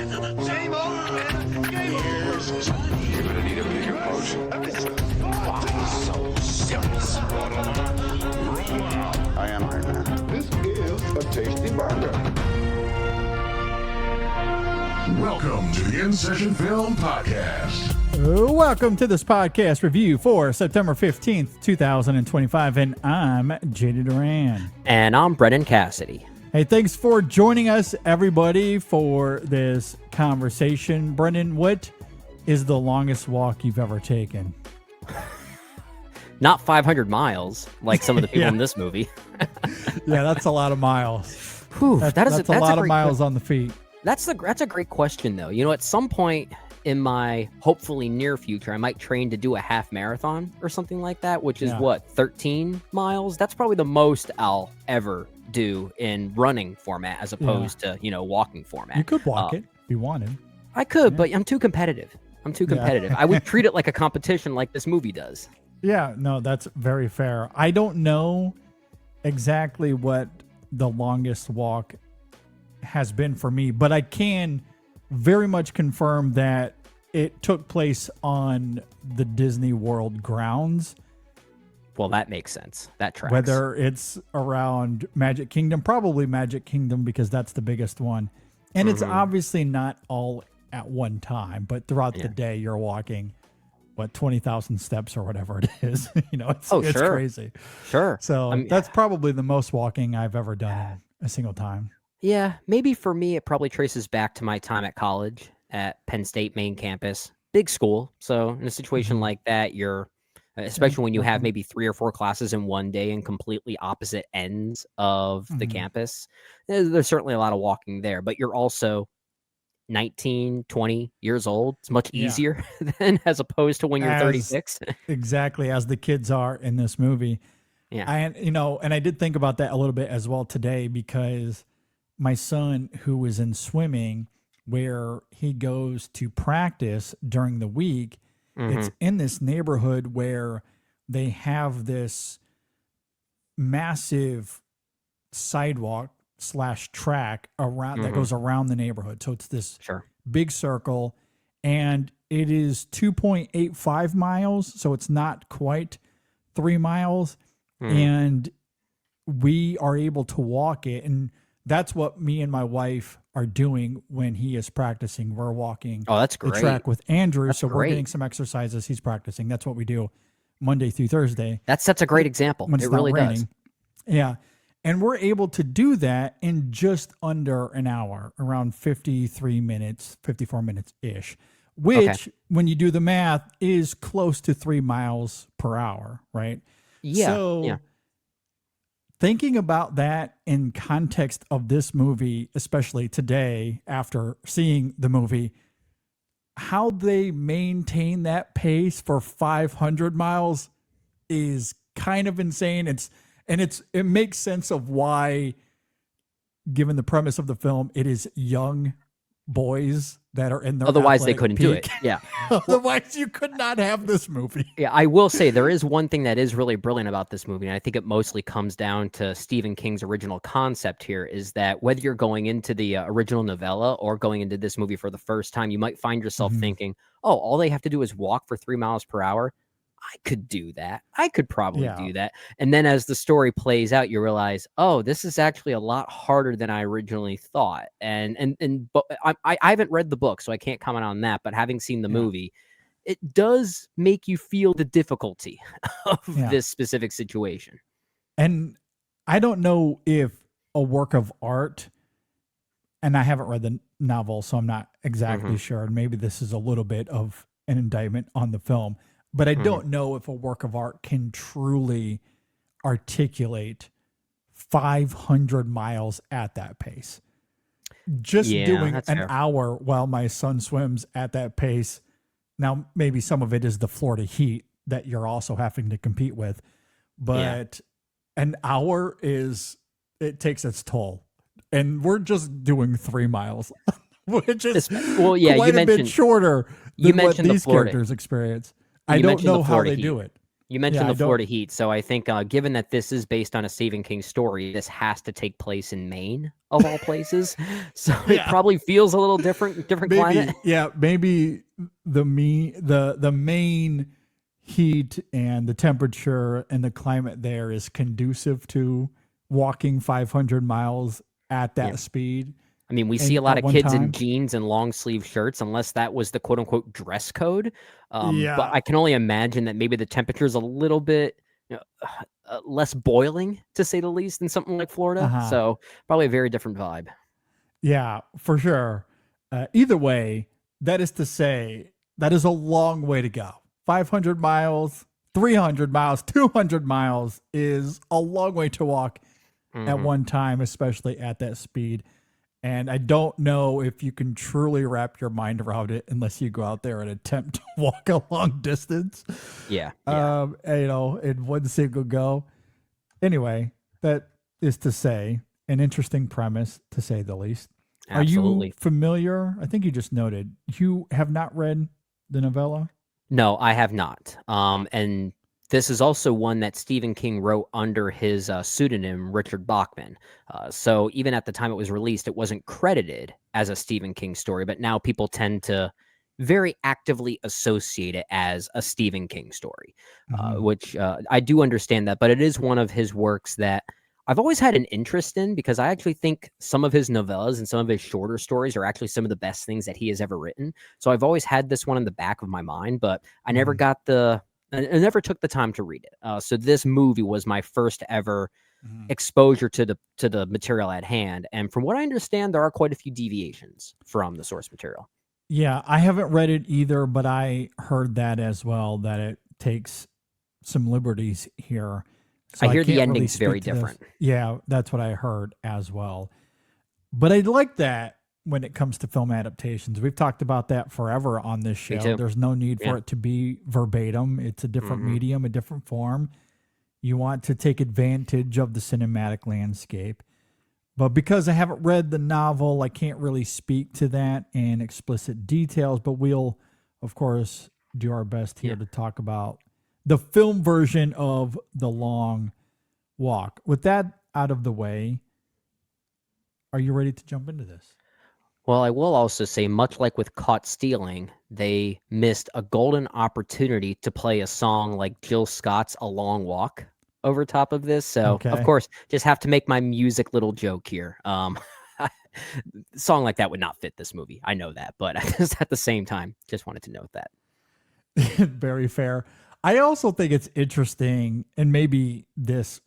Same old game over. You're gonna need a bigger boat. So serious. I am Iron Man. This is a tasty burger. Welcome to the In Session Film Podcast. Welcome to this podcast review for September 15th, 2025, and I'm JD Duran. And I'm Brennan Cassidy. Hey, thanks for joining us, everybody, for this conversation. Brendan, what is the longest walk you've ever taken? Not 500 miles, like some of the people in this movie. Yeah, that's a lot of miles. Whew, that's a lot of miles on the feet. That's a great question, though. You know, at some point in my hopefully near future, I might train to do a half marathon or something like that, which is 13 miles? That's probably the most I'll ever do in running format as opposed to, walking format. You could walk it if you wanted. I could, but I'm too competitive. I would treat it like a competition like this movie does. Yeah, no, that's very fair. I don't know exactly what the longest walk has been for me, but I can very much confirm that it took place on the Disney World grounds. Well, that makes sense. That tracks. Whether it's around Magic Kingdom, probably Magic Kingdom because that's the biggest one. And it's obviously not all at one time, but throughout the day you're walking, 20,000 steps or whatever it is. It's crazy. Sure. So that's probably the most walking I've ever done a single time. Yeah, maybe for me, it probably traces back to my time at college at Penn State main campus, big school. So in a situation like that, you're, especially when you have maybe 3 or 4 classes in one day in completely opposite ends of the campus, there's certainly a lot of walking there, but you're also 19, 20 years old. It's much easier than as opposed to when you're 36. Exactly, as the kids are in this movie. Yeah. And I did think about that a little bit as well today because my son, who was in swimming, where he goes to practice during the week, it's in this neighborhood where they have this massive sidewalk / track around that goes around the neighborhood. So it's this big circle, and it is 2.85 miles. So it's not quite 3 miles. And we are able to walk it. And that's what me and my wife are doing when he is practicing. We're walking that's great. The track with Andrew. That's so great. We're getting some exercises. He's practicing. That's what we do Monday through Thursday. That sets a great example. When it's it not really raining. does. Yeah. And we're able to do that in just under an hour, around 54 minutes-ish, which when you do the math is close to 3 miles per hour, right? Yeah. So thinking about that in context of this movie, especially today after seeing the movie, how they maintain that pace for 500 miles is kind of insane. It makes sense of why, given the premise of the film, it is young boys that are in their Otherwise they couldn't do peak. it. Yeah. Otherwise you could not have this movie. Yeah, I will say there is one thing that is really brilliant about this movie, and I think it mostly comes down to Stephen King's original concept here, is that whether you're going into the original novella or going into this movie for the first time, you might find yourself thinking, oh, all they have to do is walk for 3 miles per hour. I could do that. I could probably do that. And then as the story plays out, you realize, oh, this is actually a lot harder than I originally thought. But I haven't read the book, so I can't comment on that. But having seen the movie, it does make you feel the difficulty of this specific situation. And I don't know if a work of art, and I haven't read the novel, so I'm not exactly sure. And maybe this is a little bit of an indictment on the film. But I don't know if a work of art can truly articulate 500 miles at that pace. Just doing an hour while my son swims at that pace. Now, maybe some of it is the Florida heat that you're also having to compete with. But an hour it takes its toll. And we're just doing 3 miles, which is quite a bit shorter than what these characters experience. I don't know how they do it. You mentioned I the don't. Florida heat, so I think given that this is based on a Stephen King story, this has to take place in Maine of all places. So it Yeah. probably feels a little different climate. Maybe the main heat and the temperature and the climate there is conducive to walking 500 miles at Yeah. that speed I mean, we see and a lot at of one kids in time. jeans and long sleeve shirts, unless that was the quote unquote dress code. But Yeah. I can only imagine that maybe the temperature is a little bit less boiling, to say the least, than something like Florida. Uh-huh. So probably a very different vibe. Yeah, for sure. Either way, that is to say, that is a long way to go. 500 miles, 300 miles, 200 miles is a long way to walk at Mhm. one time, especially at that speed. And I don't know if you can truly wrap your mind around it unless you go out there and attempt to walk a long distance, Yeah. in one single go. Anyway, that is to say, an interesting premise, to say the least. Are you Absolutely. familiar? I think you just noted you have not read the novella. No, I have not. And this is also one that Stephen King wrote under his pseudonym, Richard Bachman. So even at the time it was released, it wasn't credited as a Stephen King story, but now people tend to very actively associate it as a Stephen King story, Mhm. which I do understand that, but it is one of his works that I've always had an interest in because I actually think some of his novellas and some of his shorter stories are actually some of the best things that he has ever written. So I've always had this one in the back of my mind, but I never Mhm. got I never took the time to read it. So this movie was my first ever Mhm. exposure to the material at hand, and from what I understand, there are quite a few deviations from the source material. Yeah, I haven't read it either, but I heard that as well, that it takes some liberties here. So I I hear the can't really ending's very speak to this. different. Yeah, that's what I heard as well. But I like that when it comes to film adaptations. We've talked about that forever on this Me show. too. There's no need for Yeah. it to be verbatim. It's a different Hmm. medium, a different form. You want to take advantage of the cinematic landscape. But because I haven't read the novel, I can't really speak to that in explicit details. But we'll, of course, do our best here Yeah. to talk about the film version of The Long Walk. With that out of the way, are you ready to jump into this? Well, I will also say, much like with Caught Stealing, they missed a golden opportunity to play a song like Jill Scott's A Long Walk over top of this. So, of Okay. course, just have to make my music little joke here. A song like that would not fit this movie. I know that, but just at the same time, just wanted to note that. Very fair. I also think it's interesting, and maybe this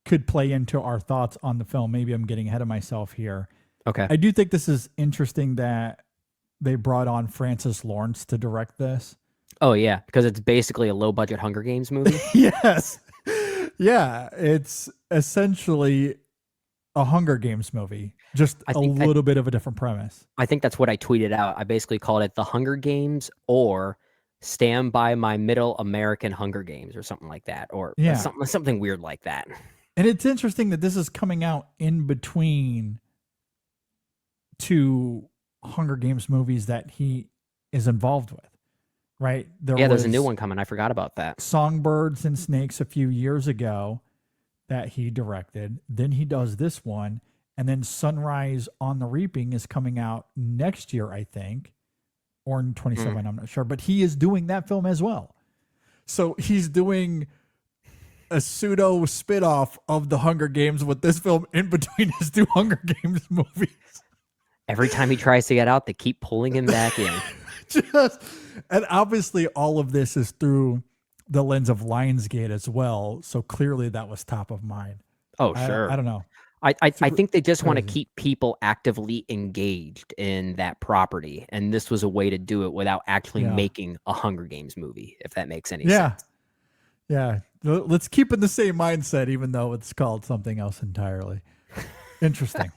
could play into our thoughts on the film. Maybe I'm getting ahead of myself here. Okay. I do think this is interesting that they brought on Francis Lawrence to direct this. Oh, yeah, because it's basically a low budget Hunger Games movie. Yes. Yeah, it's essentially a Hunger Games movie, just I a think that little bit of a different premise. I think that's what I tweeted out. I basically called it the Hunger Games or Stand by My Middle American Hunger Games or something like that, or Yeah. something weird like that. And it's interesting that this is coming out in between two Hunger Games movies that he is involved with, right? There Yeah, there's a new was one coming. I forgot about that. Songbirds and Snakes a few years ago that he directed. Then he does this one. And then Sunrise on the Reaping is coming out next year, I think, or in 27, I'm not sure. But he is doing that film as well. So he's doing a pseudo spinoff of the Hunger Games with this film in between his two Hunger Games movies. Every time he tries to get out, they keep pulling him back in. Just, and obviously all of this is through the lens of Lionsgate as well. So clearly that was top of mind. Oh, I sure. don't know. I Super think they just want to crazy. keep people actively engaged in that property, and this was a way to do it without actually Yeah. making a Hunger Games movie, if that makes any Yeah. sense. Yeah. Let's keep in the same mindset, even though it's called something else entirely. Interesting.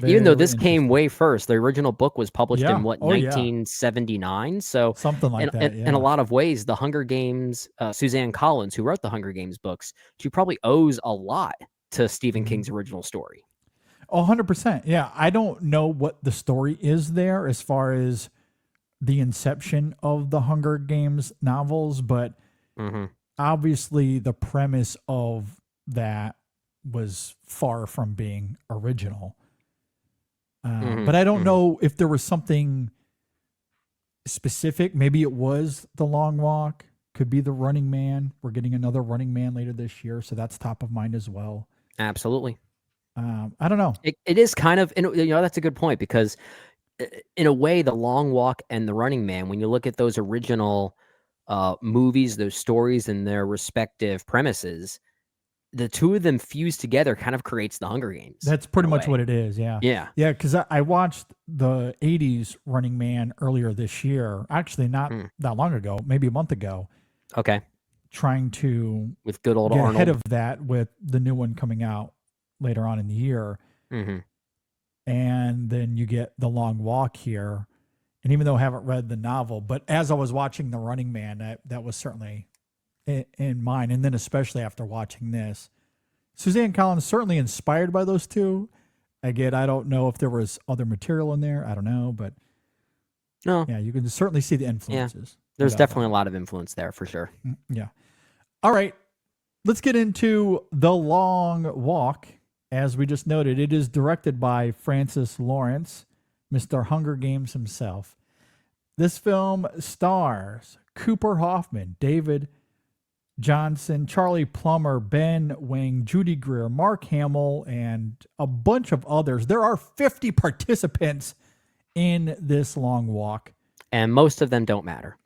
Even though Very this came interesting. way first, the original book was published Yeah. in what, Oh, yeah. 1979. So Something like that. in a Yeah. lot of ways, the Hunger Games, Suzanne Collins, who wrote the Hunger Games books, she probably owes a lot to Stephen Mhm. King's original story. 100%. Yeah. I don't know what the story is there as far as the inception of the Hunger Games novels, but Hmm. obviously the premise of that was far from being original. But I don't know if there was something specific. Maybe it was The Long Walk. Could be The Running Man. We're getting another Running Man later this year, so that's top of mind as well. Absolutely. I don't know. It is kind of, that's a good point, because in a way, The Long Walk and The Running Man, when you look at those original movies, those stories and their respective premises, the two of them fused together kind of creates the Hunger Games. That's pretty much what it is. Yeah. Yeah. Yeah. Because I watched the 80s Running Man earlier this year. Actually, not that long ago, maybe a month ago. Okay. Trying to with good old get Arnold ahead of that with the new one coming out later on in the year. Mm-hmm. And then you get The Long Walk here. And even though I haven't read the novel, but as I was watching The Running Man, that was certainly in mind. And then especially after watching this, Suzanne Collins certainly inspired by those two. Again, I don't know if there was other material in there. I don't know, but no, yeah, you can certainly see the influences. Yeah. There's definitely a lot of influence there for sure. Yeah. All right. Let's get into The Long Walk. As we just noted, it is directed by Francis Lawrence, Mr. Hunger Games himself. This film stars Cooper Hoffman, David Jonsson, Charlie Plummer, Ben Wing, Judy Greer, Mark Hamill, and a bunch of others. There are 50 participants in this long walk. And most of them don't matter.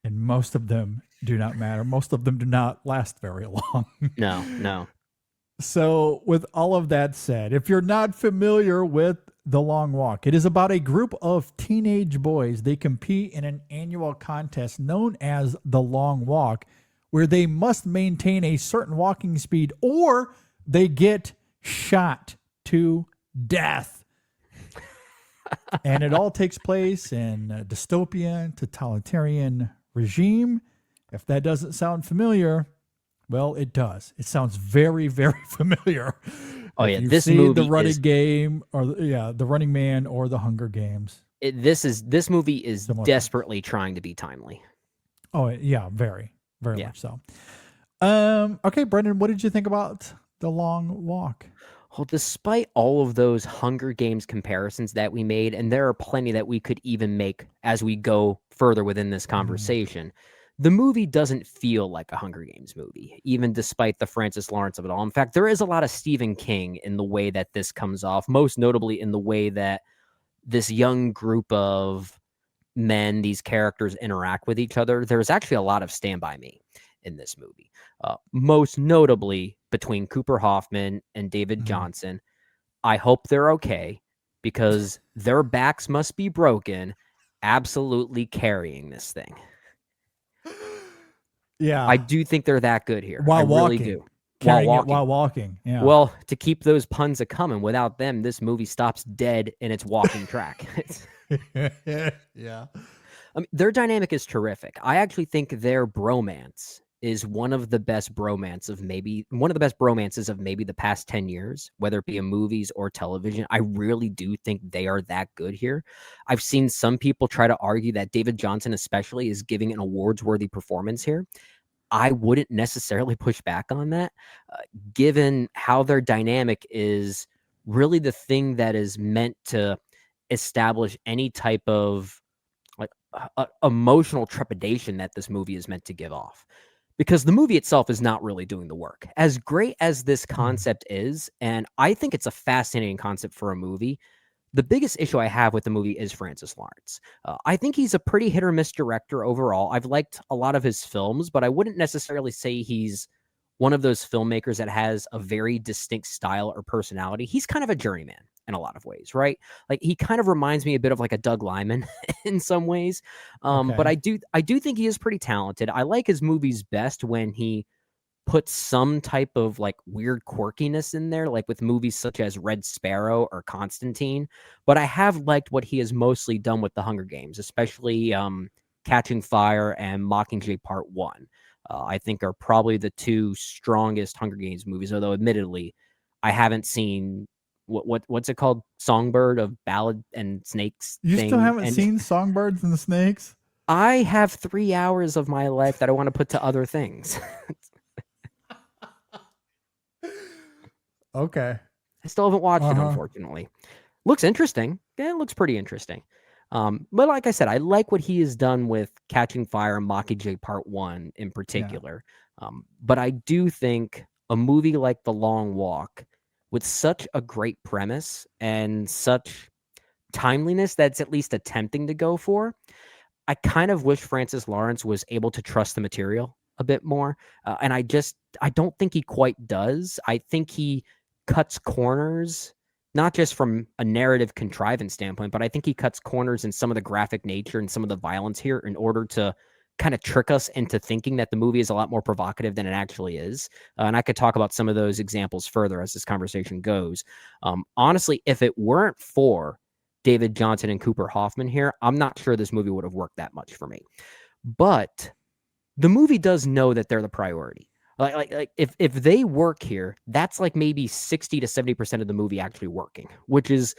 And most of them do not matter. Most of them do not last very long. No. So with all of that said, if you're not familiar with The Long Walk, it is about a group of teenage boys. They compete in an annual contest known as The Long Walk, where they must maintain a certain walking speed or they get shot to death. And it all takes place in a dystopian, totalitarian regime. If that doesn't sound familiar, well, it does. It sounds very, very familiar. Oh yeah, this movie The Running Game, or The Running Man, or The Hunger Games. This movie is desperately trying to be timely. Oh yeah, very much so. Okay, Brendan, what did you think about The Long Walk? Well, despite all of those Hunger Games comparisons that we made, and there are plenty that we could even make as we go further within this conversation, the movie doesn't feel like a Hunger Games movie, even despite the Francis Lawrence of it all. In fact, there is a lot of Stephen King in the way that this comes off, most notably in the way that this young group of men, these characters, interact with each other. There's actually a lot of Stand By Me in this movie, most notably between Cooper Hoffman and David Jonsson. I hope they're okay, because their backs must be broken absolutely carrying this thing. Yeah. I do think they're that good here. While I walking. really do. While walking. Yeah. Well, to keep those puns a coming, without them, this movie stops dead in its walking track. Yeah. I mean, their dynamic is terrific. I actually think their bromance is one of the best bromances of maybe the past 10 years, whether it be in movies or television. I really do think they are that good here. I've seen some people try to argue that David Jonsson especially is giving an awards-worthy performance here. I wouldn't necessarily push back on that, given how their dynamic is really the thing that is meant to establish any type of emotional trepidation that this movie is meant to give off. Because the movie itself is not really doing the work. As great as this concept is, and I think it's a fascinating concept for a movie, the biggest issue I have with the movie is Francis Lawrence. I think he's a pretty hit or miss director overall. I've liked a lot of his films, but I wouldn't necessarily say he's one of those filmmakers that has a very distinct style or personality. He's kind of a journeyman in a lot of ways, right? Like, he kind of reminds me a bit of like a Doug Liman in some ways. But I do think he is pretty talented. I like his movies best when he puts some type of like weird quirkiness in there, like with movies such as Red Sparrow or Constantine. But I have liked what he has mostly done with the Hunger Games, especially Catching Fire and Mockingjay Part 1. I think are probably the two strongest Hunger Games movies, although admittedly, I haven't seen what's it called? Songbird of Ballad and Snakes. You still haven't seen Songbirds and the Snakes? I have 3 hours of my life that I want to put to other things. Okay. I still haven't watched it, Uh-huh. unfortunately. Looks interesting. Yeah, it looks pretty interesting. But like I said, I like what he has done with Catching Fire and Mockingjay Part 1 in Yeah. particular. But I do think a movie like The Long Walk, with such a great premise and such timeliness that's at least attempting to go for, I kind of wish Francis Lawrence was able to trust the material a bit more, and I don't think he quite does. I think he cuts corners, not just from a narrative contrivance standpoint, but I think he cuts corners in some of the graphic nature and some of the violence here in order to kind of trick us into thinking that the movie is a lot more provocative than it actually is. And I could talk about some of those examples further as this conversation goes. Honestly, if it weren't for David Jonsson and Cooper Hoffman here, I'm not sure this movie would have worked that much for me. But the movie does know that they're the priority. Like if they work here, that's like maybe 60 to 70% of the movie actually working, which is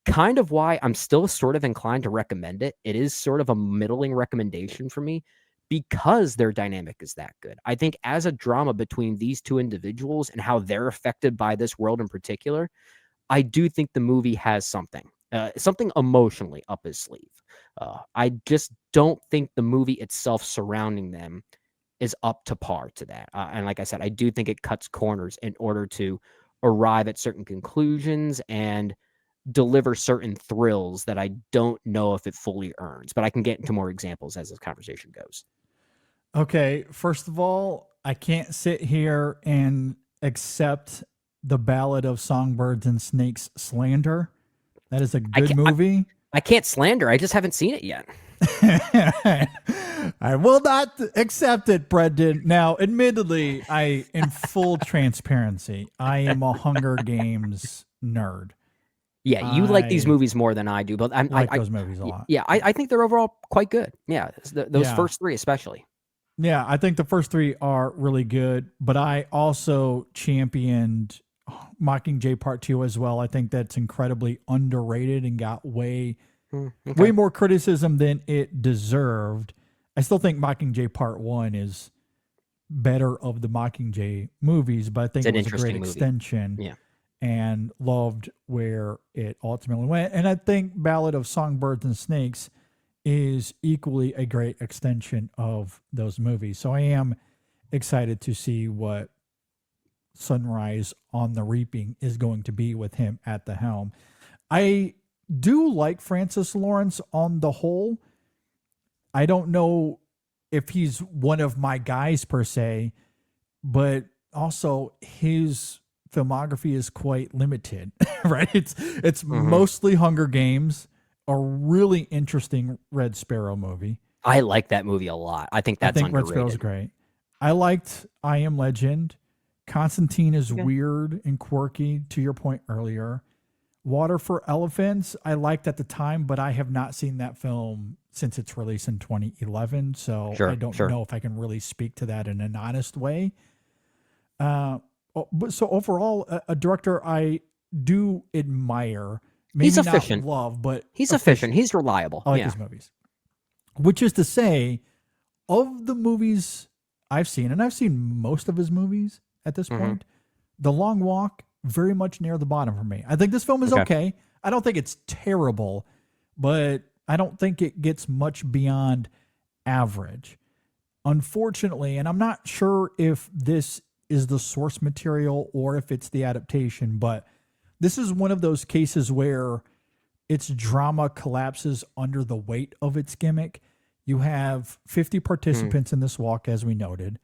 kind of why I'm still sort of inclined to recommend it. It is sort of a middling recommendation for me because their dynamic is that good. I think as a drama between these two individuals and how they're affected by this world in particular, I do think the movie has something emotionally up his sleeve. I just don't think the movie itself surrounding them is up to par to that. And like I said, I do think it cuts corners in order to arrive at certain conclusions and deliver certain thrills that I don't know if it fully earns. But I can get into more examples as this conversation goes. Okay, first of all, I can't sit here and accept the Ballad of Songbirds and Snakes slander. That is a I good can't, movie. I can't slander. I just haven't seen it yet. I will not accept it, Brendan. Now, admittedly, in full transparency, I am a Hunger Games nerd. Yeah, you like these I movies more than I do, but like those movies a lot. yeah, I think they're overall quite good. Yeah, those Yeah. first three especially. Yeah, I think the first three are really good, but I also championed Mockingjay Part 2 as well. I think that's incredibly underrated and got way Okay. more criticism than it deserved. I still think Mockingjay Part 1 is better of the Mockingjay movies, but I think It's it an was a great interesting movie. extension Yeah. and loved where it ultimately went. And I think Ballad of Songbirds and Snakes is equally a great extension of those movies. So I am excited to see what Sunrise on the Reaping is going to be with him at the helm. I do like Francis Lawrence on the whole. I don't know if he's one of my guys per se, but also his filmography is quite limited, right? It's mostly Hunger Games, a really interesting Red Sparrow movie. I like that movie a lot. I think I that's think Red Sparrow's underrated. great. I liked I Am Legend. Constantine is Okay. weird and quirky, to your point earlier. Water for Elephants, I liked at the time, but I have not seen that film since its release in 2011. So I Sure, don't sure. know if I can really speak to that in an honest way. But so overall, a director I do admire, maybe He's not efficient. love, but He's efficient. He's reliable. I like Yeah. his movies. Which is to say, of the movies I've seen, and I've seen most of his movies at this point, The Long Walk, very much near the bottom for me. I think this film is Okay. okay. I don't think it's terrible, but I don't think it gets much beyond average. Unfortunately, and I'm not sure if this is the source material or if it's the adaptation, but this is one of those cases where its drama collapses under the weight of its gimmick. You have 50 participants in this walk, as we noted.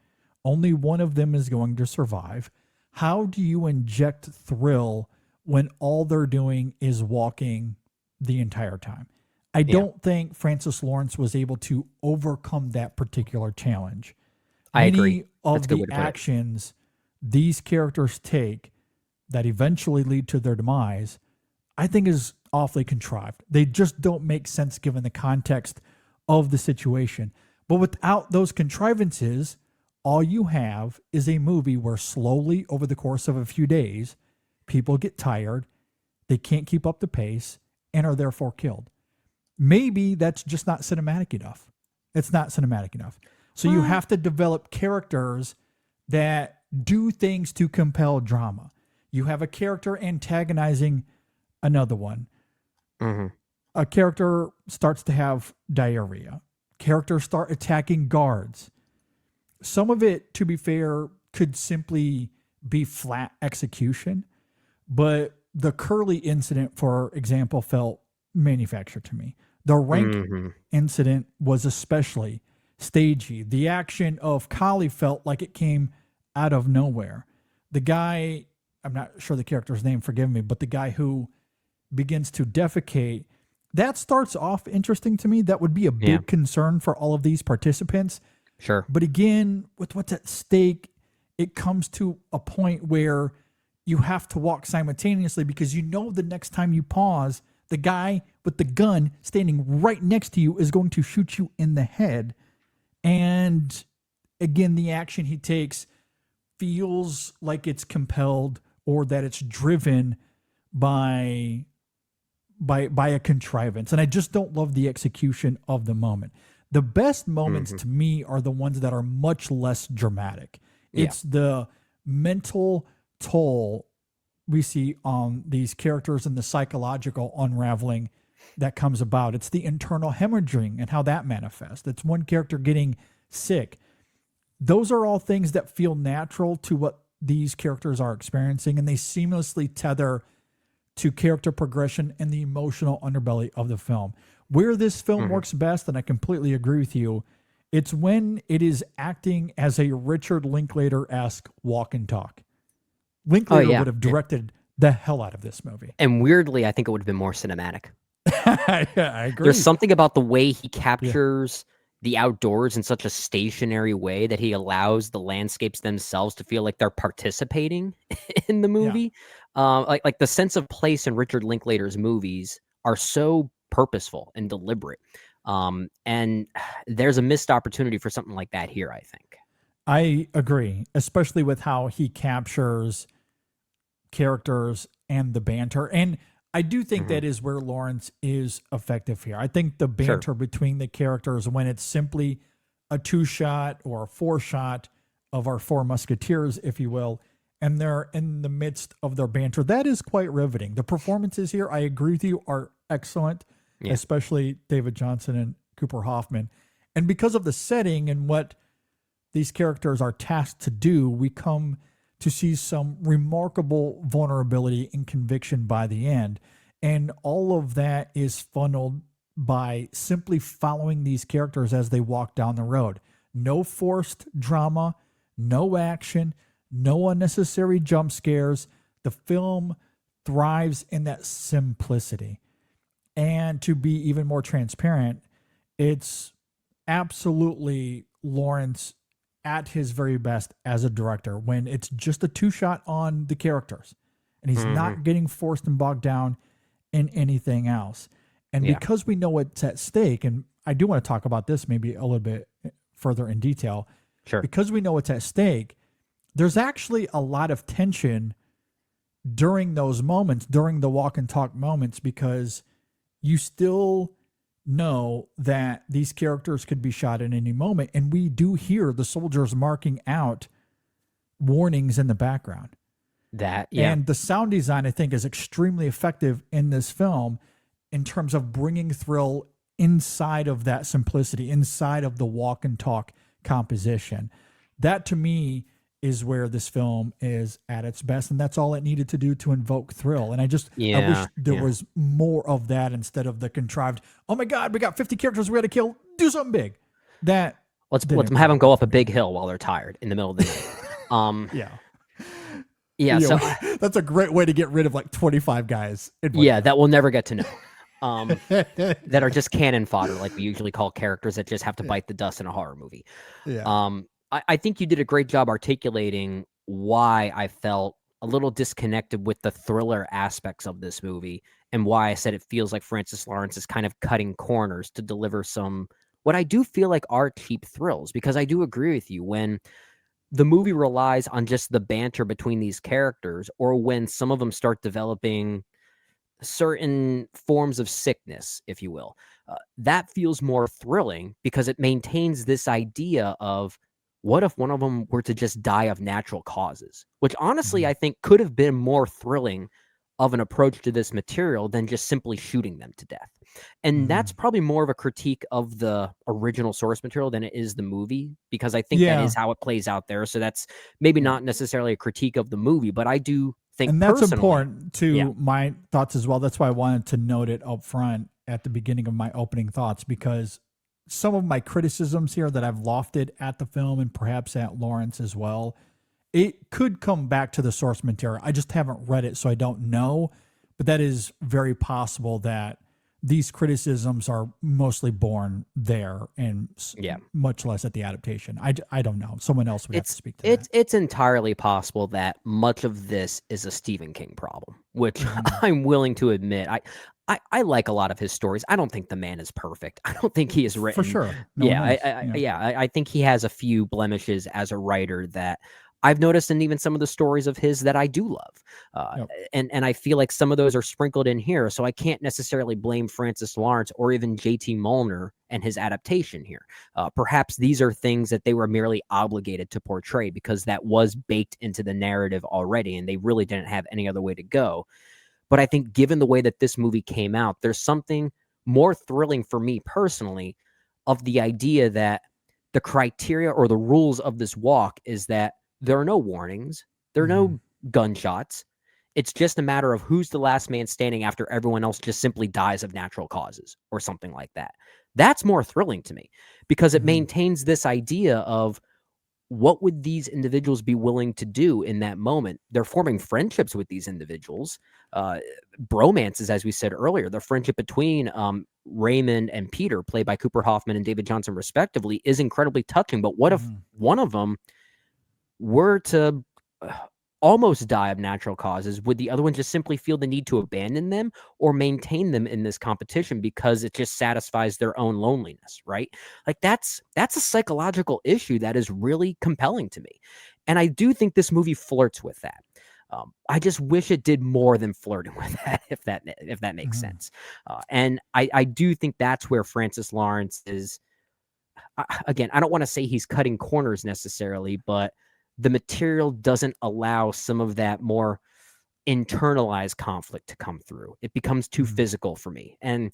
Only one of them is going to survive. How do you inject thrill when all they're doing is walking the entire time? I don't think Francis Lawrence was able to overcome that particular challenge. I Many agree. of That's a good way the to put it. actions these characters take that eventually lead to their demise, I think is awfully contrived. They just don't make sense given the context of the situation. But without those contrivances, all you have is a movie where slowly over the course of a few days, people get tired, they can't keep up the pace, and are therefore killed. Maybe that's just not cinematic enough. It's not cinematic enough. So you have to develop characters that do things to compel drama. You have a character antagonizing another one. Mm-hmm. A character starts to have diarrhea. Characters start attacking guards. Some of it, to be fair, could simply be flat execution, but the Curly incident, for example, felt manufactured to me. The Rank incident was especially stagey. The action of Kali felt like it came out of nowhere. The guy, I'm not sure the character's name, forgive me, but the guy who begins to defecate, that starts off interesting to me. That would be a big concern for all of these participants. Sure. But again, with what's at stake, it comes to a point where you have to walk simultaneously because you know the next time you pause, the guy with the gun standing right next to you is going to shoot you in the head. And again, the action he takes feels like it's compelled or that it's driven by a contrivance. And I just don't love the execution of the moment. The best moments to me are the ones that are much less dramatic. It's the mental toll we see on these characters and the psychological unraveling that comes about. It's the internal hemorrhaging and how that manifests. It's one character getting sick. Those are all things that feel natural to what these characters are experiencing, and they seamlessly tether to character progression and the emotional underbelly of the film. Where this film works best, and I completely agree with you, it's when it is acting as a Richard Linklater-esque walk and talk. Linklater would have directed the hell out of this movie. And weirdly, I think it would have been more cinematic. I agree. There's something about the way he captures the outdoors in such a stationary way that he allows the landscapes themselves to feel like they're participating in the movie. Like the sense of place in Richard Linklater's movies are so purposeful and deliberate. And there's a missed opportunity for something like that here, I think. I agree, especially with how he captures characters and the banter. And I do think that is where Lawrence is effective here. I think the banter between the characters, when it's simply a 2-shot or a 4-shot of our 4 musketeers, if you will, and they're in the midst of their banter, that is quite riveting. The performances here, I agree with you, are excellent, especially David Jonsson and Cooper Hoffman. And because of the setting and what these characters are tasked to do, we come to see some remarkable vulnerability and conviction by the end. And all of that is funneled by simply following these characters as they walk down the road. No forced drama, no action, no unnecessary jump scares. The film thrives in that simplicity. And to be even more transparent, it's absolutely Lawrence at his very best as a director when it's just a 2-shot on the characters and he's not getting forced and bogged down in anything else. And because we know what's at stake, and I do want to talk about this maybe a little bit further in detail, because we know what's at stake, there's actually a lot of tension during those moments, during the walk and talk moments, because you still know that these characters could be shot at any moment. And we do hear the soldiers marking out warnings in the background. And the sound design, I think, is extremely effective in this film in terms of bringing thrill inside of that simplicity, inside of the walk and talk composition. That to me is where this film is at its best, and that's all it needed to do to invoke thrill. And I wish there was more of that instead of the contrived, oh my God, we got 50 characters we got to kill, do something big. Let's have them go up a big hill while they're tired in the middle of the night. So that's a great way to get rid of like 25 guys. That we'll never get to know. That are just cannon fodder, like we usually call characters that just have to bite the dust in a horror movie. I think you did a great job articulating why I felt a little disconnected with the thriller aspects of this movie and why I said it feels like Francis Lawrence is kind of cutting corners to deliver some, what I do feel like are cheap thrills, because I do agree with you when the movie relies on just the banter between these characters, or when some of them start developing certain forms of sickness, if you will. That feels more thrilling because it maintains this idea of what if one of them were to just die of natural causes, which honestly Mhm. I think could have been more thrilling of an approach to this material than just simply shooting them to death. And that's Mhm. probably more of a critique of the original source material than it is the movie, because I think that Yeah. is how it plays out there. So that's maybe Yeah. not necessarily a critique of the movie, but I do think And that's personally, important yeah. to my thoughts as well. That's why I wanted to note it up front at the beginning of my opening thoughts, because some of my criticisms here that I've lofted at the film and perhaps at Lawrence as well, it could come back to the source material. I just haven't read it, so I don't know. But that is very possible that these criticisms are mostly born there and Yeah. much less at the adaptation. I don't know. Someone else would have to It's speak to it's that. it's entirely possible that much of this is a Stephen King problem, which Mhm. I'm willing to admit. I like a lot of his stories. I don't think the man is perfect. I don't think he has For written. sure. No one Yeah, is. Yeah. I think he has a few blemishes as a writer that I've noticed in even some of the stories of his that I do love. Uh, Yep. and I feel like some of those are sprinkled in here, so I can't necessarily blame Francis Lawrence or even J.T. Molnar and his adaptation here. Perhaps these are things that they were merely obligated to portray because that was baked into the narrative already, and they really didn't have any other way to go. But I think given the way that this movie came out, there's something more thrilling for me personally of the idea that the criteria or the rules of this walk is that there are no warnings, there are Mhm. no gunshots. It's just a matter of who's the last man standing after everyone else just simply dies of natural causes or something like that. That's more thrilling to me because it Mhm. maintains this idea of what would these individuals be willing to do in that moment? They're forming friendships with these individuals, uh, bromances, as we said earlier. The friendship between Raymond and Peter, played by Cooper Hoffman and David Jonsson, respectively, is incredibly touching. But what if Mhm. one of them were to uh, almost die of natural causes? Would the other one just simply feel the need to abandon them or maintain them in this competition because it just satisfies their own loneliness, right? Like that's a psychological issue that is really compelling to me. And I do think this movie flirts with that. I just wish it did more than flirting with that, if that makes Mhm. sense. And I do think that's where Francis Lawrence is. Again, I don't want to say he's cutting corners necessarily, but the material doesn't allow some of that more internalized conflict to come through. It becomes too Mhm. physical for me. And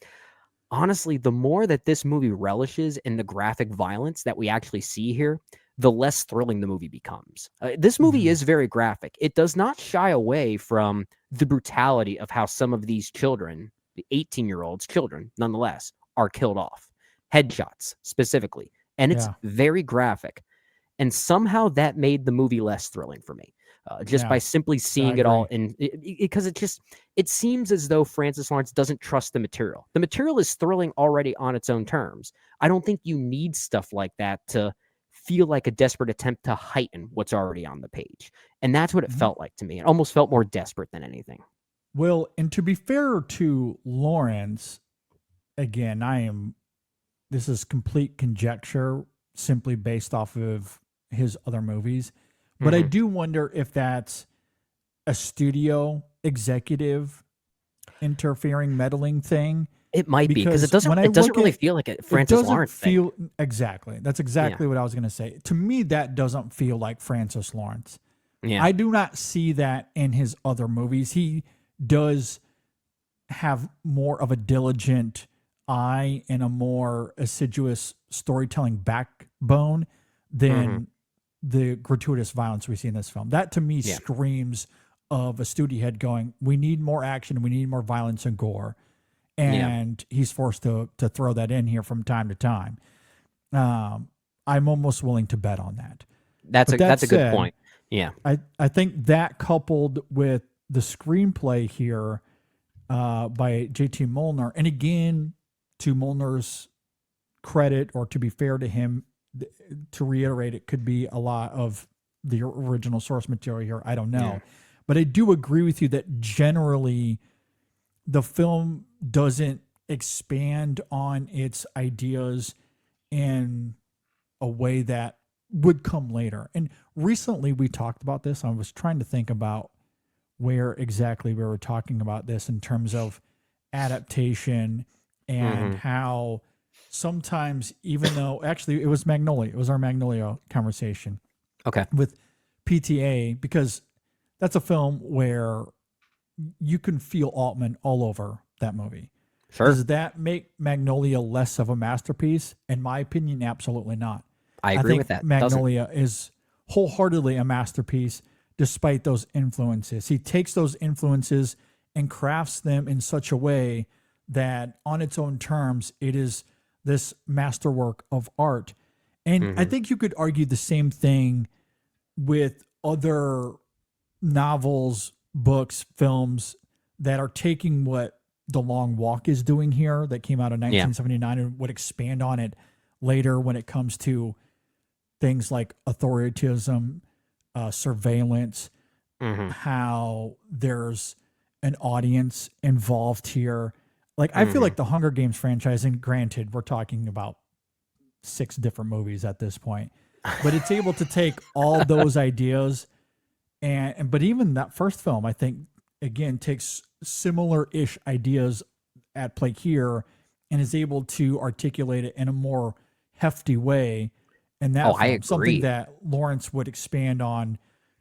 honestly, the more that this movie relishes in the graphic violence that we actually see here, the less thrilling the movie becomes. This movie Mhm. is very graphic. It does not shy away from the brutality of how some of these children, the 18-year-olds, children nonetheless, are killed off. Headshots specifically. And it's Yeah. very graphic. And somehow that made the movie less thrilling for me, just Yeah. by simply I seeing it all agree. in because it seems as though Francis Lawrence doesn't trust the material. The material is thrilling already on its own terms. I don't think you need stuff like that to feel like a desperate attempt to heighten what's already on the page. And that's what it Mhm. felt like to me. It almost felt more desperate than anything. Well, and to be fair to Lawrence, again, this is complete conjecture simply based off of his other movies. But I Hmm. do wonder if that's a studio executive interfering, meddling thing. It might be because Because when I it doesn't look really at feel like a it, Francis doesn't Lawrence thing. feel exactly. That's Yeah. exactly what I was going to say. To me, that doesn't feel like Francis Lawrence. Yeah. I do not see that in his other movies. He does have more of a diligent eye and a more assiduous storytelling backbone Hmm. than the gratuitous violence we see in this film. That to me Yeah. screams of a studio head going, we need more action, we need more violence and gore. Yeah. And he's forced to throw that in here from time to time. Um, I'm almost willing to bet on that. But that That's a good said, point. Yeah. I think that coupled with the screenplay here by JT Molnar. And again, to Molnar's credit, or to be fair to him, to reiterate, it could be a lot of the original source material here. I don't Yeah. know. But I do agree with you that generally the film doesn't expand on its ideas in a way that would come later. And recently we talked about this. I was trying to think about where exactly we were talking about this in terms of adaptation and how sometimes, even though actually it was Magnolia, it was our Magnolia conversation Okay. with PTA, because that's a film where you can feel Altman all over that movie. Sure. Does that make Magnolia less of a masterpiece? In my opinion, absolutely not. I I agree think with that. Magnolia is wholeheartedly a masterpiece despite those influences. He takes those influences and crafts them in such a way that on its own terms, it is this masterwork of art. And I think you could argue the same thing with other novels, books, films that are taking what The Long Walk is doing here, that came out in 1979, and would expand on it later when it comes to things like authoritism, surveillance, how there's an audience involved here. Like, I feel like the Hunger Games franchise, and granted, we're talking about 6 different movies at this point, but it's able to take all those ideas but even that first film, I think, again, takes similar-ish ideas at play here and is able to articulate it in a more hefty way in that I film. Something agree. that Lawrence would expand on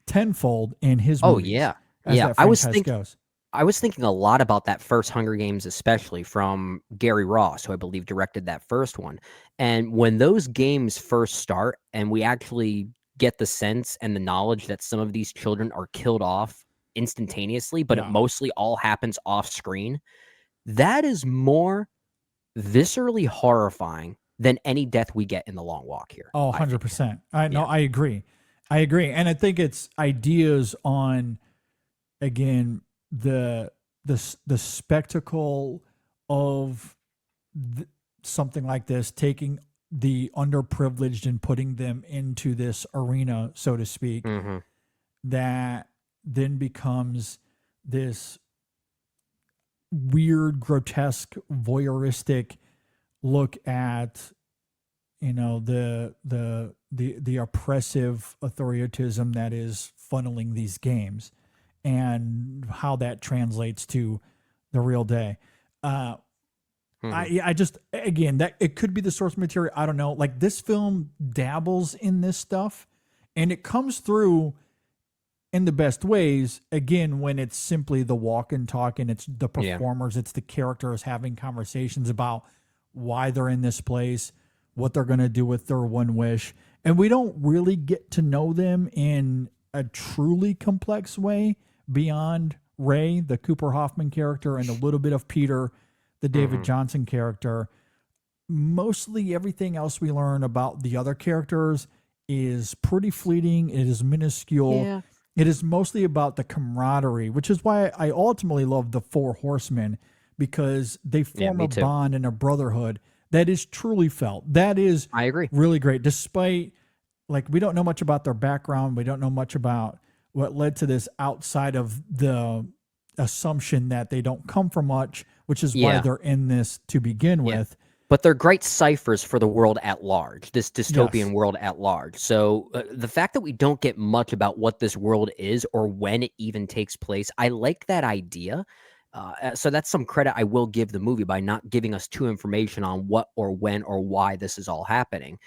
tenfold in his Oh movies. yeah. As Yeah. that franchise goes. I was thinking a lot about that first Hunger Games, especially from Gary Ross, who I believe directed that first one. And when those games first start and we actually get the sense and the knowledge that some of these children are killed off instantaneously, but it Yeah. mostly all happens off screen, that is more viscerally horrifying than any death we get in The Long Walk here. Oh, I think. 100%. I know. Yeah. I agree. I agree. And I think it's ideas on, again, the spectacle of something like this, taking the underprivileged and putting them into this arena, so to speak, Mhm. that then becomes this weird, grotesque, voyeuristic look at, you know, the oppressive authoritism that is funneling these games and how that translates to the real day. I just, again, that it could be the source material. I don't know. Like, this film dabbles in this stuff and it comes through in the best ways. Again, when it's simply the walk and talk and it's the Yeah. performers, it's the characters having conversations about why they're in this place, what they're going to do with their one wish. And we don't really get to know them in a truly complex way beyond Ray, the Cooper Hoffman character, and a little bit of Peter, the David Jonsson character. Mostly everything else we learn about the other characters is pretty fleeting. It is minuscule. Yeah. It is mostly about the camaraderie, which is why I ultimately love the Four Horsemen, because they form me a too. bond and a brotherhood that is truly felt. That is I agree. really great. Despite, like, we don't know much about their background. We don't know much about what led to this outside of the assumption that they don't come from much, which is why Yeah. they're in this to begin Yeah. with. But they're great ciphers for the world at large, this dystopian Yes. world at large. So the fact that we don't get much about what this world is or when it even takes place, I like that idea. So that's some credit I will give the movie by not giving us too information on what or when or why this is all happening.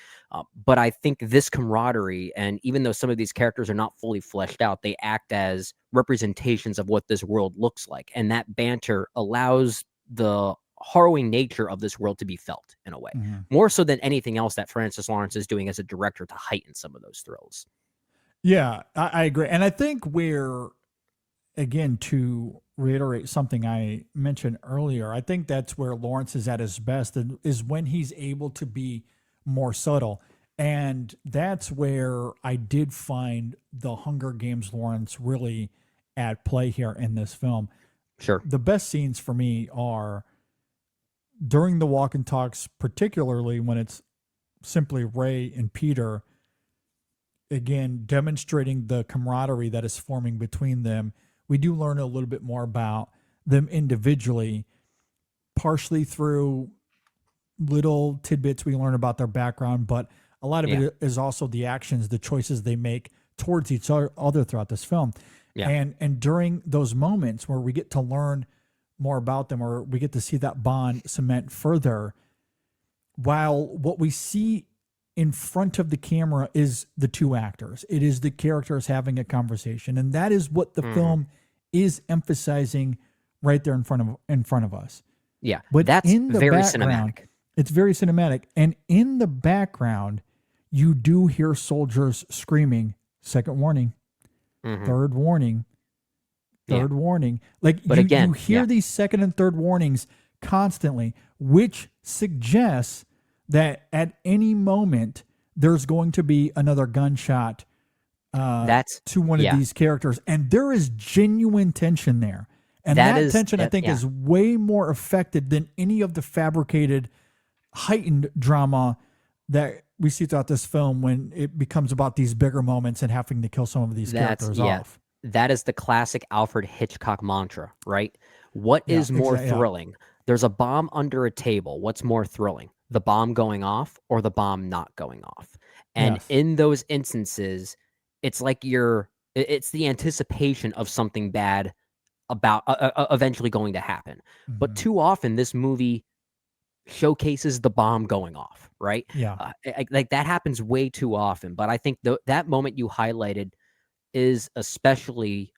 But I think this camaraderie, and even though some of these characters are not fully fleshed out, they act as representations of what this world looks like. And that banter allows the harrowing nature of this world to be felt in a way, more so than anything else that Francis Lawrence is doing as a director to heighten some of those thrills. Yeah, I agree. And I think again, to reiterate something I mentioned earlier, I think that's where Lawrence is at his best, is when he's able to be more subtle. And that's where I did find the Hunger Games Lawrence really at play here in this film. Sure. The best scenes for me are during the walk and talks, particularly when it's simply Ray and Peter, again, demonstrating the camaraderie that is forming between them. We do learn a little bit more about them individually, partially through little tidbits we learn about their background, but a lot of it is also the actions, the choices they make towards each other throughout this film. Yeah. And during those moments where we get to learn more about them, or we get to see that bond cement further, while what we see in front of the camera is the two actors, it is the characters having a conversation, and that is what the film is emphasizing right there in front of us. Yeah. But That's in the very background, cinematic. it's very cinematic, and in the background, you do hear soldiers screaming, "Second warning, third warning, third warning." Like But again, you hear these second and third warnings constantly, which suggests that at any moment there's going to be another gunshot that's to one of these characters, and there is genuine tension there. And that tension, I think, is way more affected than any of the fabricated, heightened drama that we see throughout this film when it becomes about these bigger moments and having to kill some of these characters off. That is the classic Alfred Hitchcock mantra, right? What is more thrilling? There's a bomb under a table. What's more thrilling? The bomb going off or the bomb not going off? And in those instances, it's like it's the anticipation of something bad about eventually going to happen. But too often this movie showcases the bomb going off, right? Yeah. Like that happens way too often. But I think that moment you highlighted is especially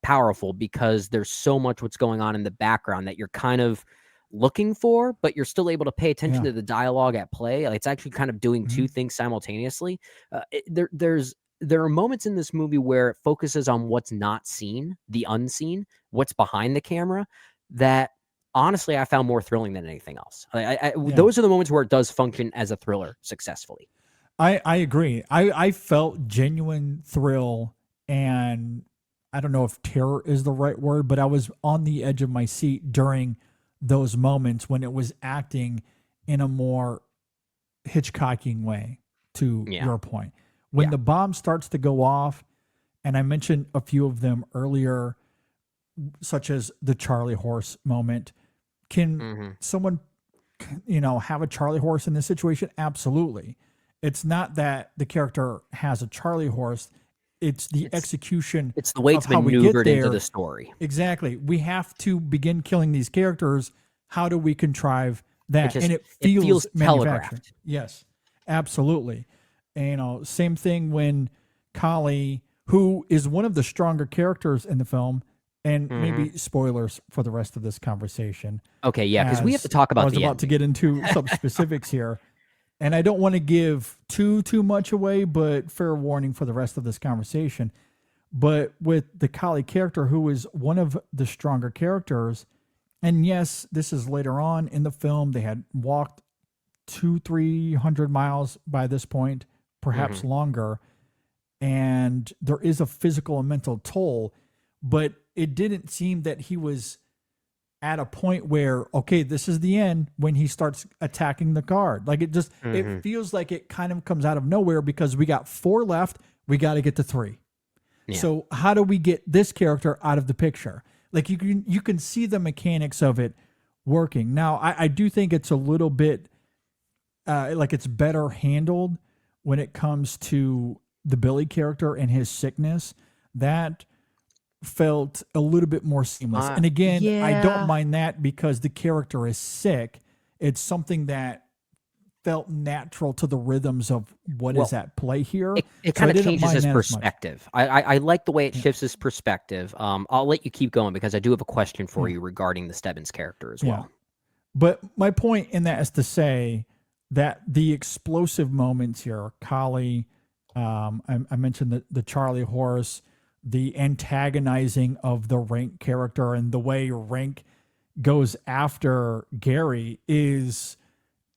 powerful because there's so much what's going on in the background that you're kind of looking for, but you're still able to pay attention to the dialogue at play. Like it's actually kind of doing two things simultaneously. There are moments in this movie where it focuses on what's not seen, the unseen, what's behind the camera, that honestly I found more thrilling than anything else. Those are the moments where it does function as a thriller successfully. I agree. I felt genuine thrill, and I don't know if terror is the right word, but I was on the edge of my seat during those moments when it was acting in a more Hitchcocking way, to your point. When the bomb starts to go off, and I mentioned a few of them earlier, such as the Charlie horse moment. Can someone, have a Charlie horse in this situation? Absolutely. It's not that the character has a Charlie horse. It's the execution. It's the way it's maneuvered into the story. Exactly. We have to begin killing these characters. How do we contrive that? And it feels telegraphed. Yes, absolutely. And, same thing when Kali, who is one of the stronger characters in the film, and maybe spoilers for the rest of this conversation. Okay, yeah, because we have to talk about I was about to get into some specifics here. And I don't want to give too much away, but fair warning for the rest of this conversation. But with the Kali character, who is one of the stronger characters, and yes, this is later on in the film, they had walked 200-300 miles by this point, perhaps longer, and there is a physical and mental toll, but it didn't seem that he was at a point where, okay, this is the end, when he starts attacking the guard. Like it just, it feels like it kind of comes out of nowhere because we got 4 left. We got to get to 3. Yeah. So how do we get this character out of the picture? Like you can see the mechanics of it working. Now, I do think it's a little bit like it's better handled when it comes to the Billy character and his sickness. That felt a little bit more seamless. And again, I don't mind that because the character is sick. It's something that felt natural to the rhythms of what is at play here. It kind of changes his perspective. I like the way it shifts his perspective. I'll let you keep going because I do have a question for you regarding the Stebbins character as well. But my point in that is to say that the explosive moments here, Kali, I mentioned the Charlie horse, the antagonizing of the Rank character, and the way Rank goes after Gary is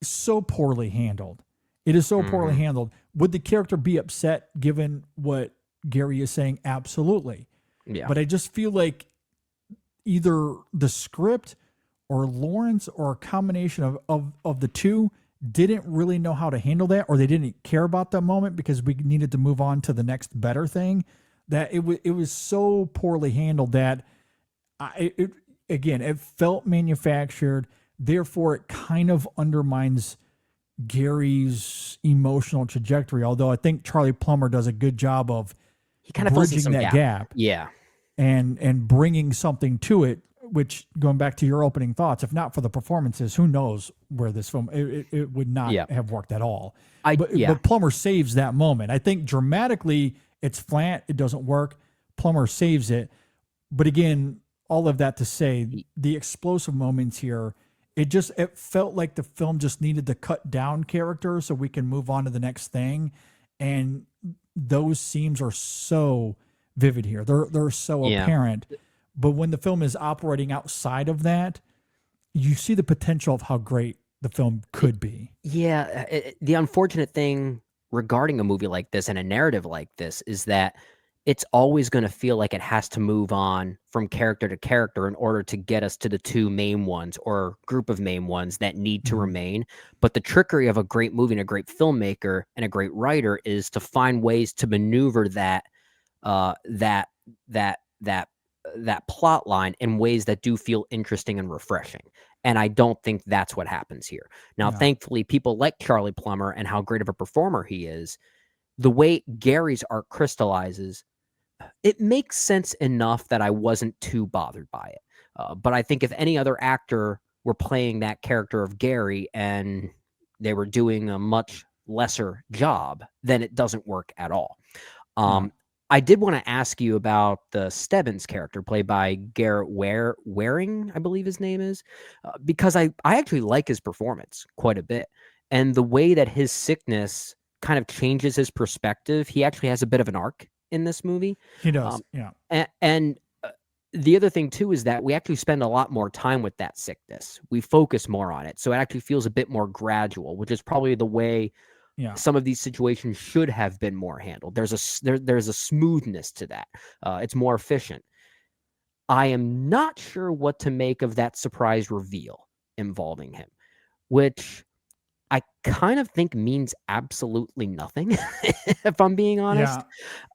so poorly handled. It is so poorly handled. Would the character be upset given what Gary is saying? Absolutely. Yeah. But I just feel like either the script or Lawrence or a combination of the two didn't really know how to handle that, or they didn't care about that moment because we needed to move on to the next better thing. That it was so poorly handled that it felt manufactured. Therefore, it kind of undermines Gary's emotional trajectory. Although I think Charlie Plummer does a good job of he kind of fills in bridging some that gap Yeah. and bringing something to it. Which, going back to your opening thoughts, if not for the performances, who knows where this film it would not Yeah. have worked at all. Yeah. But Plummer saves that moment. I think dramatically it's flat, it doesn't work. Plummer saves it. But again, all of that to say, the explosive moments here, it felt like the film just needed to cut down characters so we can move on to the next thing. And those scenes are so vivid here. They're so Yeah. apparent. But when the film is operating outside of that, you see the potential of how great the film could be. Yeah, the unfortunate thing regarding a movie like this and a narrative like this is that it's always going to feel like it has to move on from character to character in order to get us to the two main ones or group of main ones that need to remain. But the trickery of a great movie and a great filmmaker and a great writer is to find ways to maneuver that that plot line in ways that do feel interesting and refreshing. And I don't think that's what happens here. Now, No. thankfully, people like Charlie Plummer and how great of a performer he is, the way Gary's art crystallizes, it makes sense enough that I wasn't too bothered by it. But I think if any other actor were playing that character of Gary and they were doing a much lesser job, then it doesn't work at all. No. I did want to ask you about the Stebbins character played by Garrett Waring, I believe his name is, because I actually like his performance quite a bit. And the way that his sickness kind of changes his perspective, he actually has a bit of an arc in this movie. He does. Yeah. And the other thing, too, is that we actually spend a lot more time with that sickness. We focus more on it. So it actually feels a bit more gradual, which is probably the way some of these situations should have been more handled. There's a smoothness to that. It's more efficient. I am not sure what to make of that surprise reveal involving him, which I kind of think means absolutely nothing, if I'm being honest.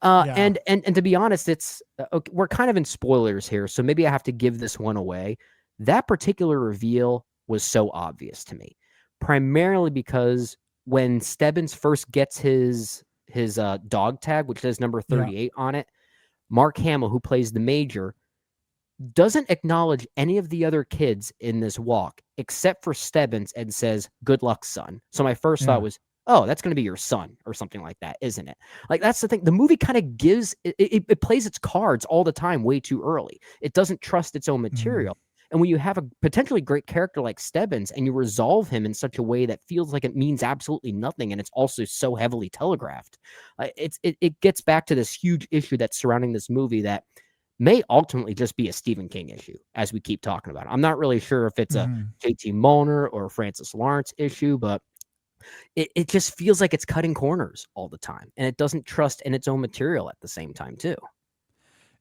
And to be honest, it's okay, we're kind of in spoilers here, so maybe I have to give this one away. That particular reveal was so obvious to me, primarily because when Stebbins first gets his dog tag, which says number 38 on it, Mark Hamill, who plays the major, doesn't acknowledge any of the other kids in this walk except for Stebbins and says, "Good luck, son." So my first thought was, oh, that's going to be your son or something like that, isn't it? Like, that's the thing. The movie kind of gives it plays its cards all the time way too early. It doesn't trust its own material. And when you have a potentially great character like Stebbins and you resolve him in such a way that feels like it means absolutely nothing, and it's also so heavily telegraphed, it gets back to this huge issue that's surrounding this movie that may ultimately just be a Stephen King issue, as we keep talking about. I'm not really sure if it's a JT Mulner or a Francis Lawrence issue, but it just feels like it's cutting corners all the time, and it doesn't trust in its own material at the same time, too.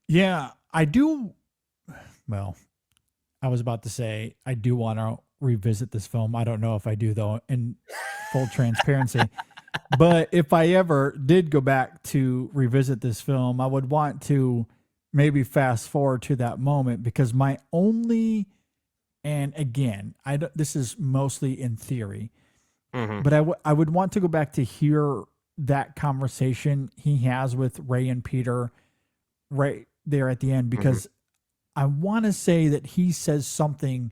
Yeah, I do. Well, I was about to say I do want to revisit this film. I don't know if I do, though, in full transparency. But if I ever did go back to revisit this film, I would want to maybe fast forward to that moment, because my only, and again, this is mostly in theory, but I would want to go back to hear that conversation he has with Ray and Peter right there at the end, because I want to say that he says something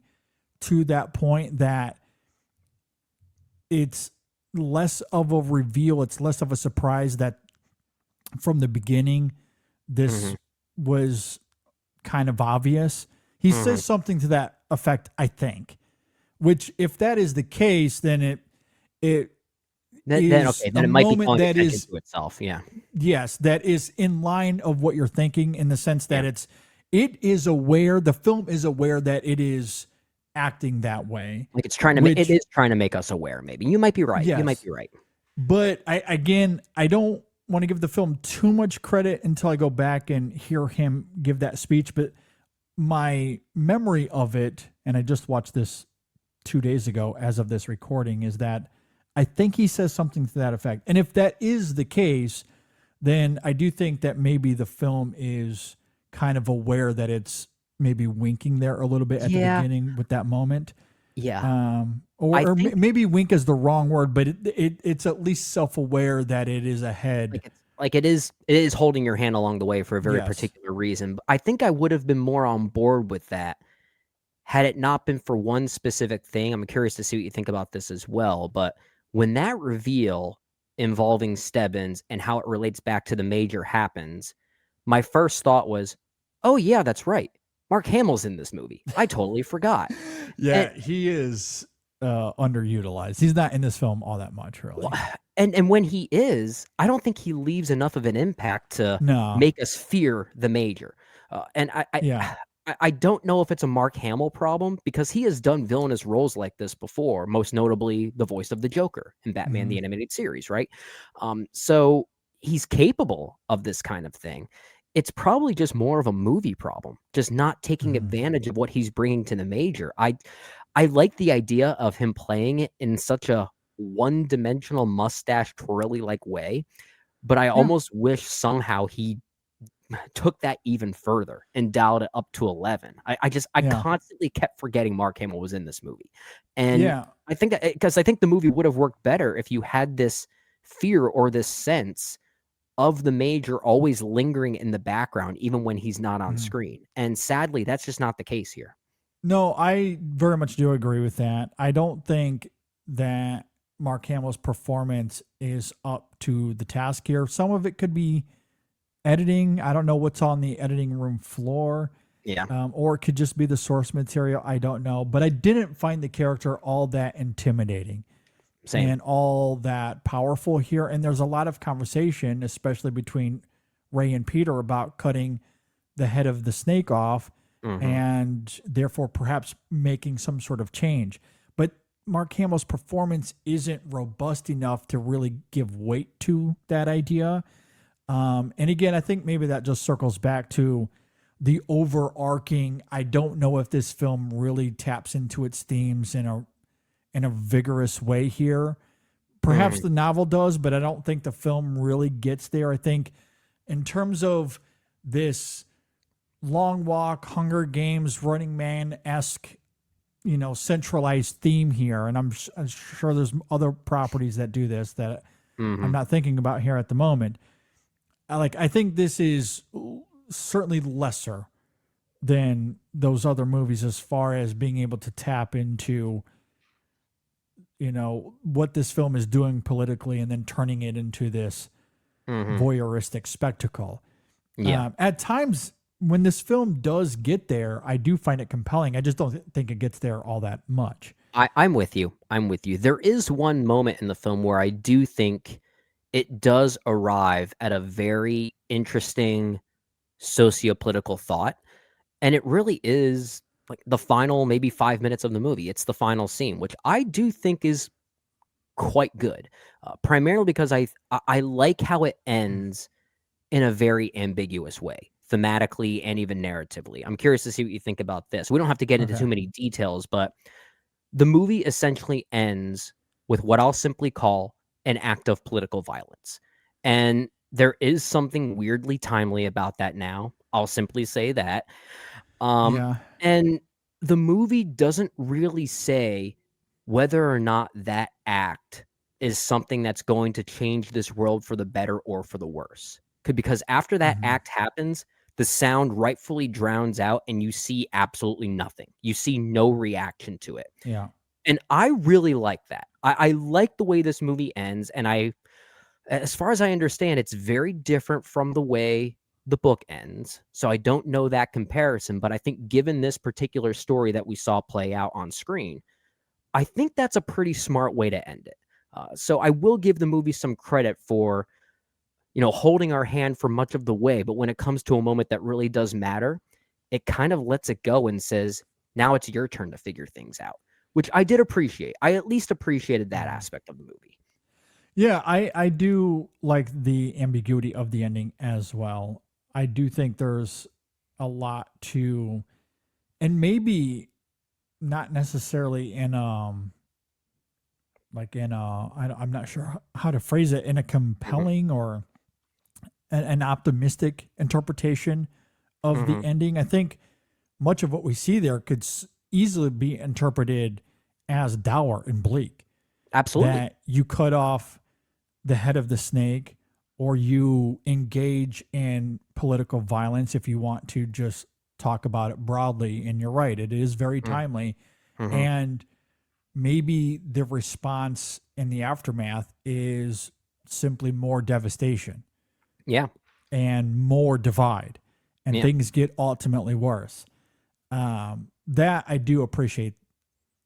to that point that it's less of a reveal, it's less of a surprise that from the beginning this was kind of obvious. He says something to that effect, I think, which, if that is the case, then it might be calling attention to itself. Yeah. Yes, that is in line of what you're thinking, in the sense that it is aware, the film is aware that it is acting that way. Like, it's trying to it is trying to make us aware, maybe. You might be right. Yes. You might be right. But I don't want to give the film too much credit until I go back and hear him give that speech, but my memory of it, and I just watched this 2 days ago as of this recording, is that I think he says something to that effect. And if that is the case, then I do think that maybe the film is kind of aware that it's maybe winking there a little bit at the beginning with that moment. Yeah. Maybe wink is the wrong word, but it's at least self-aware that it is ahead like it is holding your hand along the way for a very Yes. particular reason. But I think I would have been more on board with that had it not been for one specific thing. I'm curious to see what you think about this as well. But when that reveal involving Stebbins and how it relates back to the Major happens, my first thought was, oh yeah, that's right. Mark Hamill's in this movie. I totally forgot. Yeah, And he is underutilized. He's not in this film all that much, Well, really. and when he is, I don't think he leaves enough of an impact to No. make us fear the Major. And Yeah. I don't know if it's a Mark Hamill problem because he has done villainous roles like this before, most notably the voice of the Joker in Batman Mhm. the Animated Series, right? So he's capable of this kind of thing. It's probably just more of a movie problem, just not taking Mhm. advantage of what he's bringing to the Major. I like the idea of him playing it in such a one-dimensional mustache twirly like way, but I Yeah. almost wish somehow he took that even further and dialed it up to 11. I Yeah. constantly kept forgetting Mark Hamill was in this movie. And Yeah. I think that because I think the movie would have worked better if you had this fear or this sense of the Major always lingering in the background even when he's not on Mhm. screen. And sadly, that's just not the case here. No, I very much do agree with that. I don't think that Mark Hamill's performance is up to the task here. Some of it could be editing. I don't know what's on the editing room floor, Yeah, or it could just be the source material. I don't know. But I didn't find the character all that intimidating same. and all that powerful here. And there's a lot of conversation, especially between Ray and Peter, about cutting the head of the snake off Mhm. and therefore perhaps making some sort of change. But Mark Hamill's performance isn't robust enough to really give weight to that idea. And again, I think maybe that just circles back to the overarching. I don't know if this film really taps into its themes in a vigorous way here. Perhaps Mhm. the novel does, but I don't think the film really gets there. I think in terms of this long walk, Hunger Games, Running Man esque, centralized theme here, and I'm sure there's other properties that do this that I'm Mhm. not thinking about here at the moment. I think this is certainly lesser than those other movies as far as being able to tap into what this film is doing politically and then turning it into this Mhm. voyeuristic spectacle. Yeah. At times, when this film does get there, I do find it compelling. I just don't think it gets there all that much. I'm with you. I'm with you. There is one moment in the film where I do think it does arrive at a very interesting sociopolitical thought, and it really is like the final maybe 5 minutes of the movie. It's the final scene, which I do think is quite good, primarily because I like how it ends in a very ambiguous way, thematically and even narratively. I'm curious to see what you think about this. We don't have to get into Okay. too many details, but the movie essentially ends with what I'll simply call an act of political violence. And there is something weirdly timely about that now. I'll simply say that. Um, Yeah. and the movie doesn't really say whether or not that act is something that's going to change this world for the better or for the worse. Because after that Hmm. act happens, the sound rightfully drowns out and you see absolutely nothing. You see no reaction to it. Yeah. And I really like that. I like the way this movie ends, and as far as I understand, it's very different from the way the book ends. So I don't know that comparison, but I think given this particular story that we saw play out on screen, I think that's a pretty smart way to end it. So I will give the movie some credit for, holding our hand for much of the way, but when it comes to a moment that really does matter, it kind of lets it go and says, now it's your turn to figure things out, which I did appreciate. I at least appreciated that Mhm. aspect of the movie. Yeah, I do like the ambiguity of the ending as well. I do think there's a lot to, and maybe not necessarily in I'm not sure how to phrase it, in a Mhm, compelling or an optimistic interpretation of the mhm. ending. I think much of what we see there could easily be interpreted as dour and bleak. Absolutely. That you cut off the head of the snake, or you engage in political violence if you want to just talk about it broadly. And you're right, it is very timely. Mm-hmm. And maybe the response in the aftermath is simply more devastation Yeah. and more divide, and Yeah. things get ultimately worse. That I do appreciate.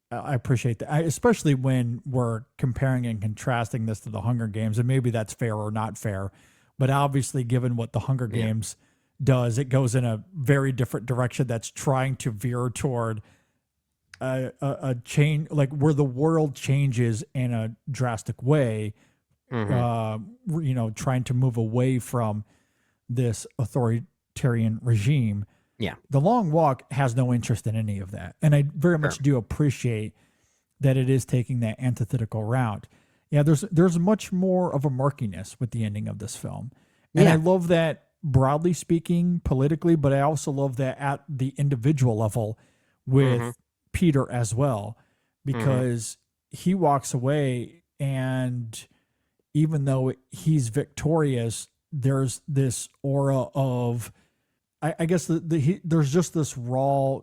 I appreciate that, especially when we're comparing and contrasting this to the Hunger Games, and maybe that's fair or not fair. But obviously, given what the Hunger Games does, it goes in a very different direction that's trying to veer toward a change, like where the world changes in a drastic way, trying to move away from this authoritarian regime. Yeah. The Long Walk has no interest in any of that. And I very much do appreciate that it is taking that antithetical route. Yeah, there's much more of a murkiness with the ending of this film. And I love that, broadly speaking, politically, but I also love that at the individual level with Peter as well, because he walks away, and even though he's victorious, there's this aura of, I guess there's just this raw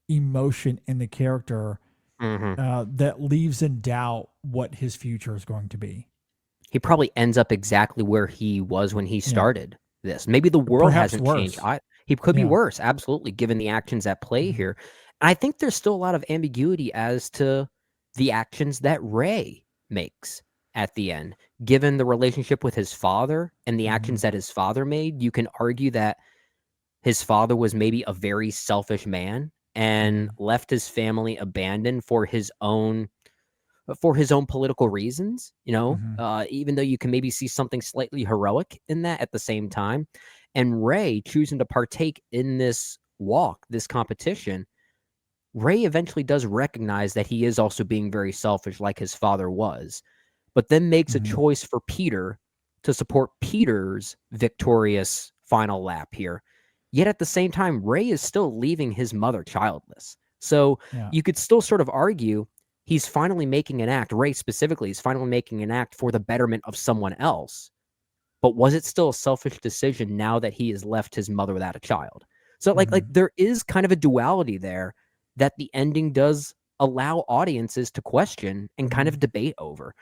emotion in the character that leaves in doubt what his future is going to be. He probably ends up exactly where he was when he started this. Maybe the world Perhaps hasn't worse. changed. He could be worse, absolutely, given the actions at play here. And I think there's still a lot of ambiguity as to the actions that Ray makes at the end. Given the relationship with his father and the actions that his father made, you can argue that his father was maybe a very selfish man and left his family abandoned for his own political reasons, even though you can maybe see something slightly heroic in that at the same time. And Ray choosing to partake in this walk, this competition, Ray eventually does recognize that he is also being very selfish like his father was, but then makes a choice for Peter to support Peter's victorious final lap here. Yet at the same time, Ray is still leaving his mother childless. So you could still sort of argue he's finally making an act. Ray specifically is finally making an act for the betterment of someone else. But was it still a selfish decision now that he has left his mother without a child? So like there is kind of a duality there that the ending does allow audiences to question and kind of debate over.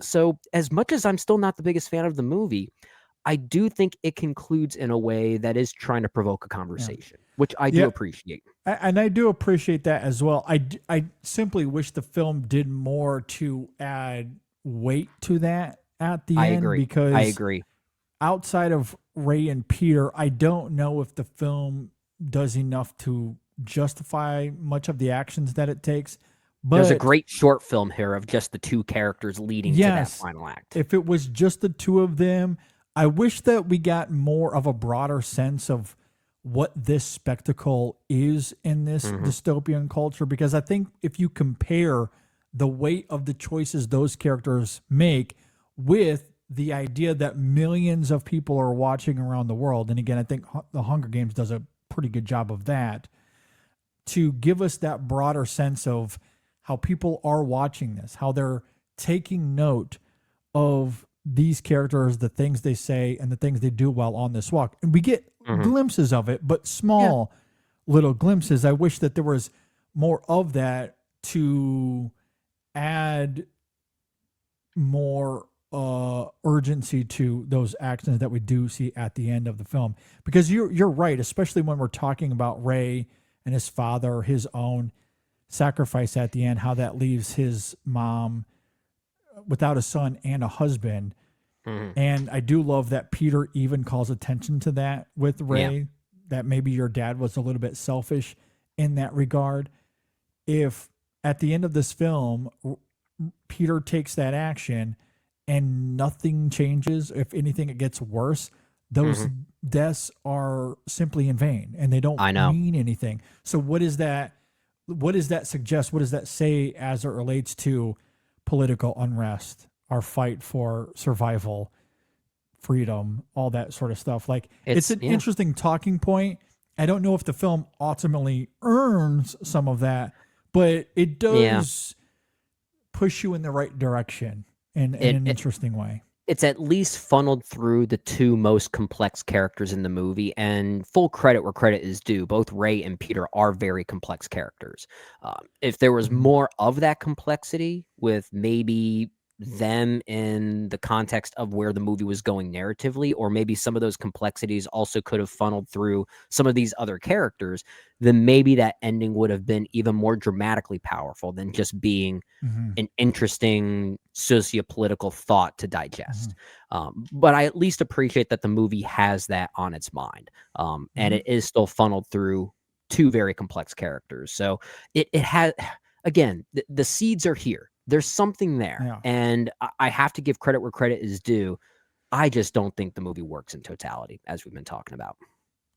So as much as I'm still not the biggest fan of the movie, I do think it concludes in a way that is trying to provoke a conversation, which I do appreciate. And I do appreciate that as well. I simply wish the film did more to add weight to that at the end. Because I agree. Outside of Ray and Peter, I don't know if the film does enough to justify much of the actions that it takes. But there's a great short film here of just the two characters leading to that final act. If it was just the two of them, I wish that we got more of a broader sense of what this spectacle is in this dystopian culture, because I think if you compare the weight of the choices those characters make with the idea that millions of people are watching around the world, and again, I think the Hunger Games does a pretty good job of that, to give us that broader sense of how people are watching this, how they're taking note of these characters, the things they say, and the things they do while on this walk. And we get glimpses of it, but small little glimpses. I wish that there was more of that to add more urgency to those actions that we do see at the end of the film. Because you're right, especially when we're talking about Ray and his father, his own sacrifice at the end, how that leaves his mom without a son and a husband. And I do love that Peter even calls attention to that with Ray, that maybe your dad was a little bit selfish in that regard. If at the end of this film, Peter takes that action and nothing changes, if anything, it gets worse, those deaths are simply in vain and they don't mean anything. So what does that suggest? What does that say as it relates to political unrest, our fight for survival, freedom, all that sort of stuff? Like it's an interesting talking point. I don't know if the film ultimately earns some of that, but it does push you in the right direction in an interesting way. it's at least funneled through the two most complex characters in the movie, and full credit where credit is due. Both Ray and Peter are very complex characters. If there was Mhm. more of that complexity with maybe them in the context of where the movie was going narratively, or maybe some of those complexities also could have funneled through some of these other characters, then maybe that ending would have been even more dramatically powerful than just being Mhm. an interesting sociopolitical thought to digest. Mhm. But I at least appreciate that the movie has that on its mind. And Mhm. it is still funneled through two very complex characters. So it has, again, the seeds are here. There's something there. Yeah. And I have to give credit where credit is due. I just don't think the movie works in totality, as we've been talking about.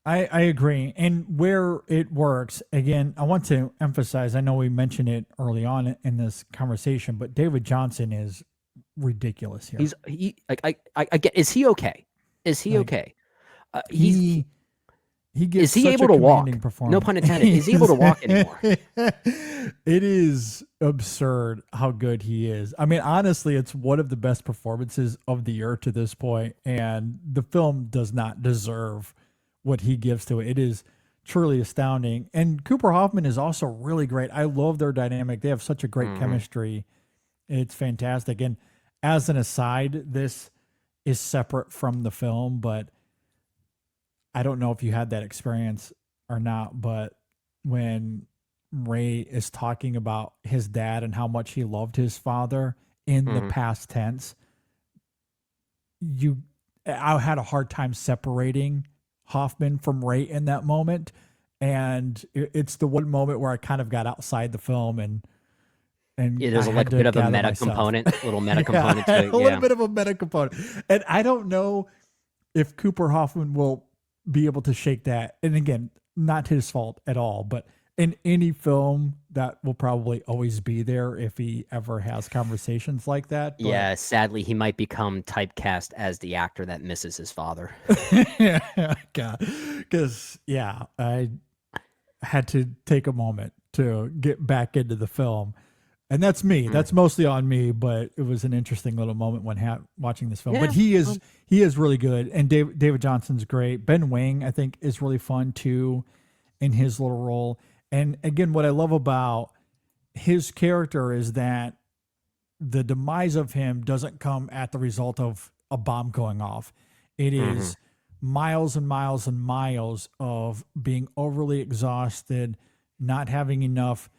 I agree. And where it works, again, I want to emphasize, I know we mentioned it early on in this conversation, but David Johnson is ridiculous here. He like I get, is he okay? Is he Like okay? He he gives is he such able a to walk? commanding No performance. pun intended. Is he able to walk anymore? It is absurd how good he is. I mean, honestly, it's one of the best performances of the year to this point, and the film does not deserve what he gives to it. It is truly astounding. And Cooper Hoffman is also really great. I love their dynamic. They have such a great Mhm. chemistry. It's fantastic. And as an aside, this is separate from the film, but I don't know if you had that experience or not, but when Ray is talking about his dad and how much he loved his father in the Mhm. past tense, you I had a hard time separating Hoffman from Ray in that moment. And it's the one moment where I kind of got outside the film and Yeah, I there's like had a to bit of a gather meta myself. component, little meta Yeah, component to it. a little Yeah. bit of a meta component. And I don't know if Cooper Hoffman will be able to shake that. And again, not his fault at all, but in any film that will probably always be there if he ever has conversations like that. But Yeah, sadly, he might become typecast as the actor that misses his father. yeah, because yeah, I had to take a moment to get back into the film. And that's me. Mm. That's mostly on me, but it was an interesting little moment when watching this film. But Yeah. he is really good, and David Johnson's great. Ben Wing, I think, is really fun too in his little role. And again, what I love about his character is that the demise of him doesn't come at the result of a bomb going off. It Mhm. is miles and miles and miles of being overly exhausted, not having enough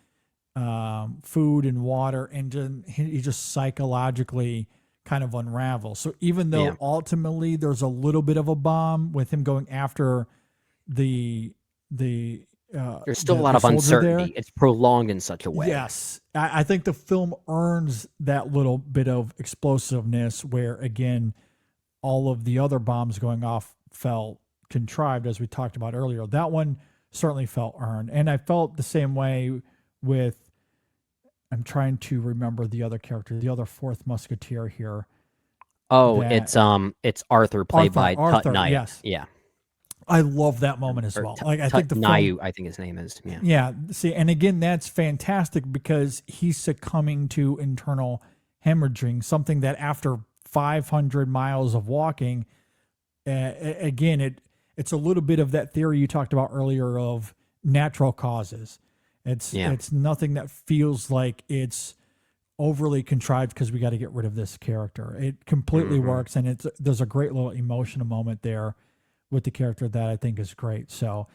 food and water, and then he just psychologically kind of unravels. So even Yeah. though ultimately there's a little bit of a bomb with him going after the the There's still a lot the of soldier there, uncertainty. It's prolonged in such a way. yes, I think the film earns that little bit of explosiveness where again all of the other bombs going off felt contrived, as we talked about earlier. That one certainly felt earned, and I felt the same way with. I'm trying to remember the other character, the other fourth musketeer here. Oh, That it's Arthur played by Tut Arthur, Knight. yes, Yeah. I love that moment as Or well. Like I Tut think the film, Nayu, I think his name is. Yeah. yeah. See, and again, that's fantastic because he's succumbing to internal hemorrhaging, something that after 500 miles of walking, again, it's a little bit of that theory you talked about earlier of natural causes. Yeah. It's nothing that feels like it's overly contrived because we got to get rid of this character. It completely Mhm. works, and there's a great little emotional moment there with the character that I think is great. So,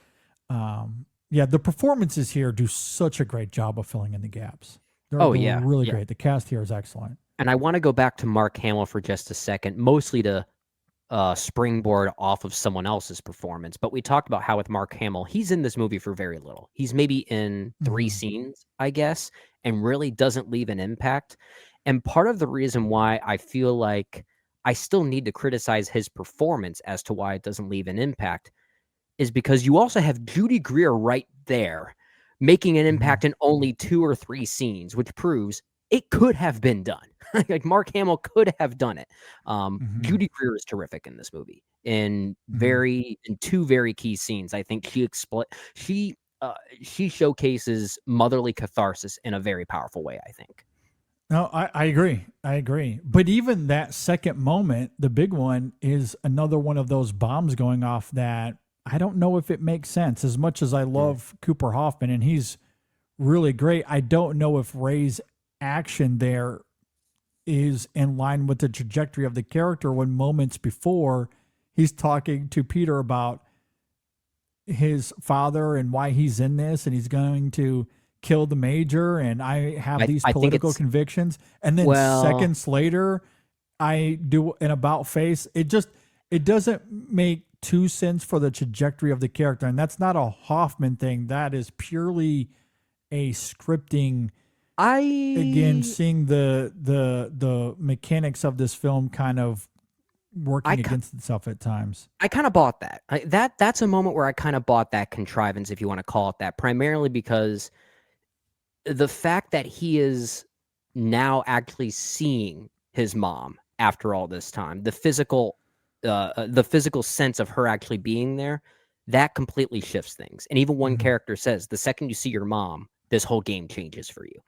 yeah, the performances here do such a great job of filling in the gaps. Oh, They're yeah. really Yeah. great. The cast here is excellent. And I want to go back to Mark Hamill for just a second, mostly to springboard off of someone else's performance. But we talked about how with Mark Hamill, he's in this movie for very little. He's maybe in 3 Mhm. scenes, I guess, and really doesn't leave an impact. And part of the reason why I feel like I still need to criticize his performance as to why it doesn't leave an impact is because you also have Judy Greer right there making an Mhm. impact in only 2 or 3 scenes, which proves it could have been done. Like Mark Hamill could have done it. Mhm. Judy Greer is terrific in this movie Mhm. in 2 very key scenes. I think she showcases motherly catharsis in a very powerful way, I think. No, I agree. I agree. But even that second moment, the big one, is another one of those bombs going off that I don't know if it makes sense. As much as I love Cooper Hoffman and he's really great, I don't know if Ray's action there is in line with the trajectory of the character when moments before he's talking to Peter about his father and why he's in this and he's going to kill the major and I have these I think political it's convictions, and then well, seconds later I do an about face. It doesn't make 2 cents for the trajectory of the character, and that's not a Hoffman thing. That is purely a scripting. Again, I seeing the mechanics of this film kind of working I ki- against itself at times. I kind of bought that. That's a moment where I kind of bought that contrivance, if you want to call it that, primarily because the fact that he is now actually seeing his mom after all this time, the physical sense of her actually being there, that completely shifts things. And even one Mhm. character says, the second you see your mom, this whole game changes for you.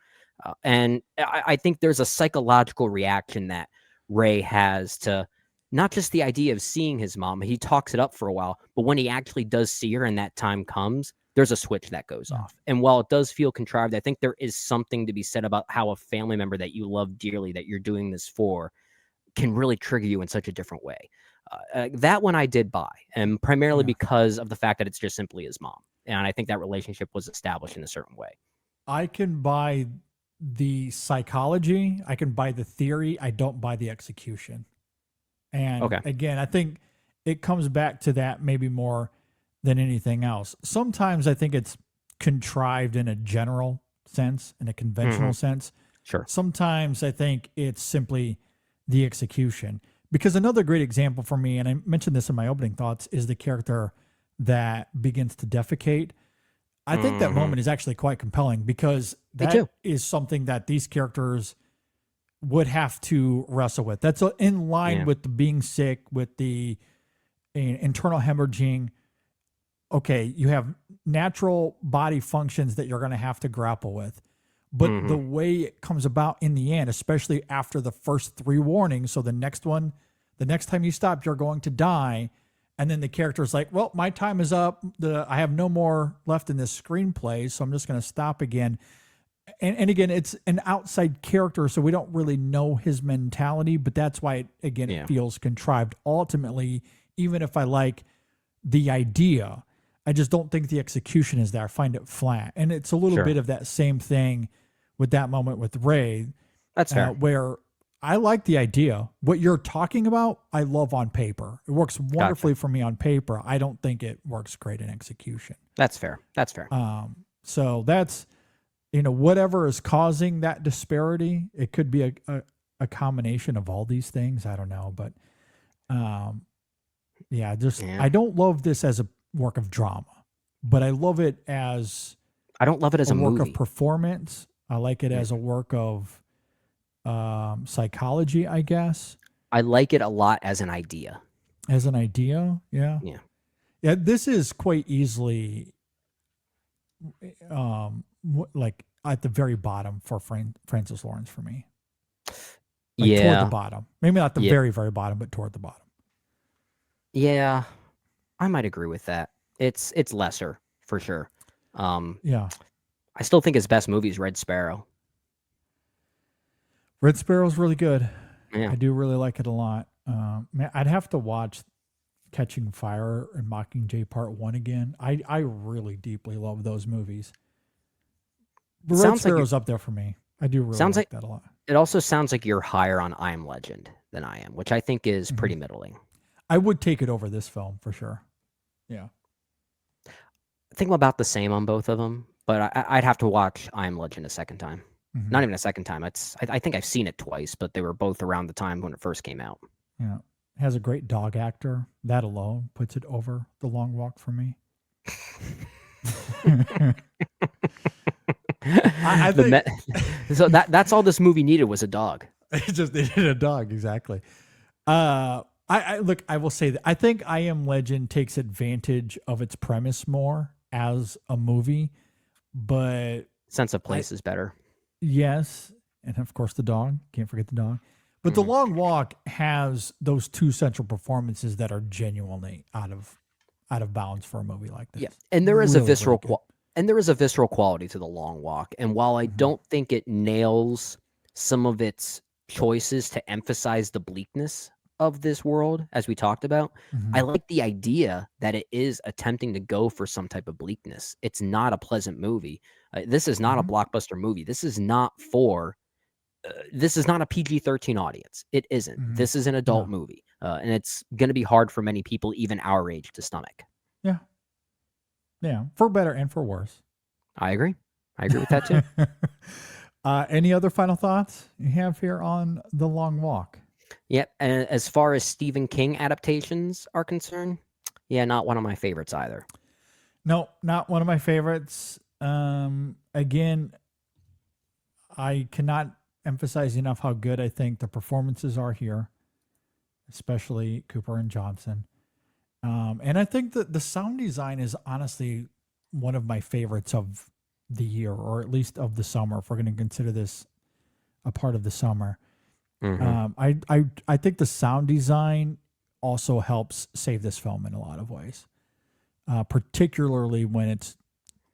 And I think there's a psychological reaction that Ray has to not just the idea of seeing his mom. He talks it up for a while, but when he actually does see her and that time comes, there's a switch that goes Yeah. off. And while it does feel contrived, I think there is something to be said about how a family member that you love dearly, that you're doing this for, can really trigger you in such a different way. That one I did buy, and primarily Yeah. because of the fact that it's just simply his mom. And I think that relationship was established in a certain way. I can buy the psychology, I can buy the theory, I don't buy the execution. And Okay. again, I think it comes back to that maybe more than anything else. Sometimes I think it's contrived in a general sense, in a conventional sense. Sure. Sometimes I think it's simply the execution. Because another great example for me, and I mentioned this in my opening thoughts, is the character that begins to defecate. I think that moment is actually quite compelling because Me that too. is something that these characters would have to wrestle with. That's in line Yeah. with the being sick, with the internal hemorrhaging. Okay, you have natural body functions that you're going to have to grapple with. But the way it comes about in the end, especially after the first 3 warnings, so the next time you stop, you're going to die. And then the character's like, well, my time is up. I have no more left in this screenplay, so I'm just going to stop again. And again, it's an outside character, so we don't really know his mentality, but that's why, it feels contrived. Ultimately, even if I like the idea, I just don't think the execution is there. I find it flat. And it's a little bit of that same thing with that moment with Ray. That's fair. Where I like the idea. What you're talking about, I love on paper. It works wonderfully for me on paper. I don't think it works great in execution. That's fair. That's fair. So that's, whatever is causing that disparity, it could be a combination of all these things. I don't know. But I don't love this as a work of drama, but I love it as I don't love it as a work movie. of performance. I like it as a work of psychology, I guess. I like it a lot as an idea. As an idea, yeah. Yeah, this is quite easily like at the very bottom for Francis Lawrence for me. Like toward the bottom. Maybe not the very, very bottom, but toward the bottom. Yeah, I might agree with that. It's lesser for sure. Yeah. I still think his best movie is Red Sparrow. Red Sparrow's really good. Yeah. I do really like it a lot. Man, I'd have to watch Catching Fire and Mockingjay Part 1 again. I really deeply love those movies. But Red Sparrow's up there for me. I do really like that a lot. It also sounds like you're higher on I Am Legend than I am, which I think is pretty middling. I would take it over this film for sure. Yeah. I think I'm about the same on both of them, but I'd have to watch I Am Legend a second time. Not even a second time. I think I've seen it twice, but they were both around the time when it first came out. Yeah. It has a great dog actor. That alone puts it over The Long Walk for me. I think so that's all this movie needed was a dog. it just needed a dog, exactly. I look, I will say that I think I Am Legend takes advantage of its premise more as a movie, but Sense of place is better. yes, and of course the dog. Can't forget the dog. But The Long Walk has those two central performances that are genuinely out of bounds for a movie like this. Yeah, and there is Really, a visceral really good. and there is a visceral quality to The Long Walk. And while I don't think it nails some of its choices to emphasize the bleakness of this world, as we talked about, I like the idea that it is attempting to go for some type of bleakness. It's not a pleasant movie. This is not a blockbuster movie. This is not a PG-13 audience. It isn't. This is an adult movie, and it's going to be hard for many people, even our age, to stomach. Yeah. Yeah, for better and for worse. I agree. I agree with that too. Any other final thoughts you have here on The Long Walk? Yep. And as far as Stephen King adaptations are concerned, yeah, not one of my favorites either. No, not one of my favorites. Again, I cannot emphasize enough how good I think the performances are here, especially Cooper and Jonsson. And I think that the sound design is honestly one of my favorites of the year, or at least of the summer, if we're going to consider this a part of the summer. I think the sound design also helps save this film in a lot of ways, particularly when it's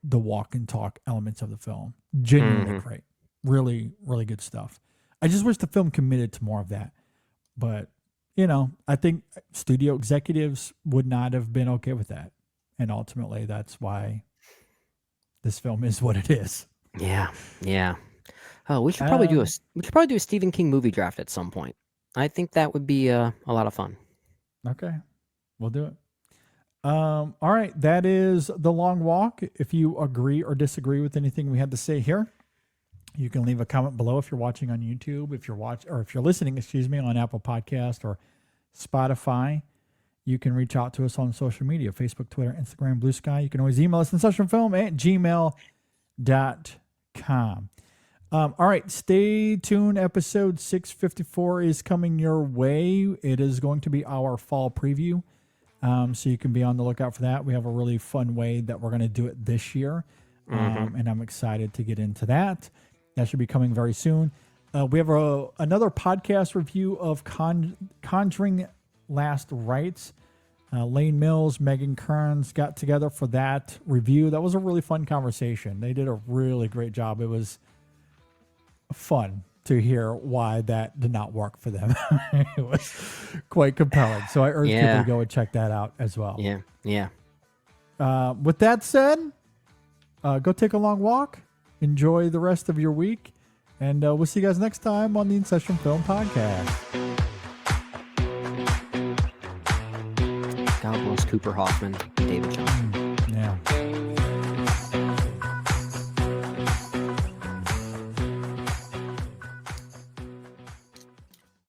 the walk and talk elements of the film. Genuinely great. Really, really good stuff. I just wish the film committed to more of that. But, I think studio executives would not have been okay with that. And ultimately, that's why this film is what it is. Yeah. Yeah. Oh, we should probably do a Stephen King movie draft at some point. I think that would be a lot of fun. Okay. We'll do it. All right. That is The Long Walk. If you agree or disagree with anything we had to say here, you can leave a comment below if you're watching on YouTube, if you're listening, on Apple Podcast or Spotify. You can reach out to us on social media, Facebook, Twitter, Instagram, Blue Sky. You can always email us, incessionfilm@gmail.com. All right, stay tuned. Episode 654 is coming your way. It is going to be our fall preview. So you can be on the lookout for that. We have a really fun way that we're going to do it this year. And I'm excited to get into that. That should be coming very soon. We have another podcast review of Conjuring Last Rites. Lane Mills, Megan Kearns got together for that review. That was a really fun conversation. They did a really great job. It was fun to hear why that did not work for them. It was quite compelling. So I urge people to go and check that out as well. Yeah. With that said, go take a long walk. Enjoy the rest of your week. And we'll see you guys next time on the In Session Film Podcast. God bless Cooper Hoffman and David Jonsson. Yeah.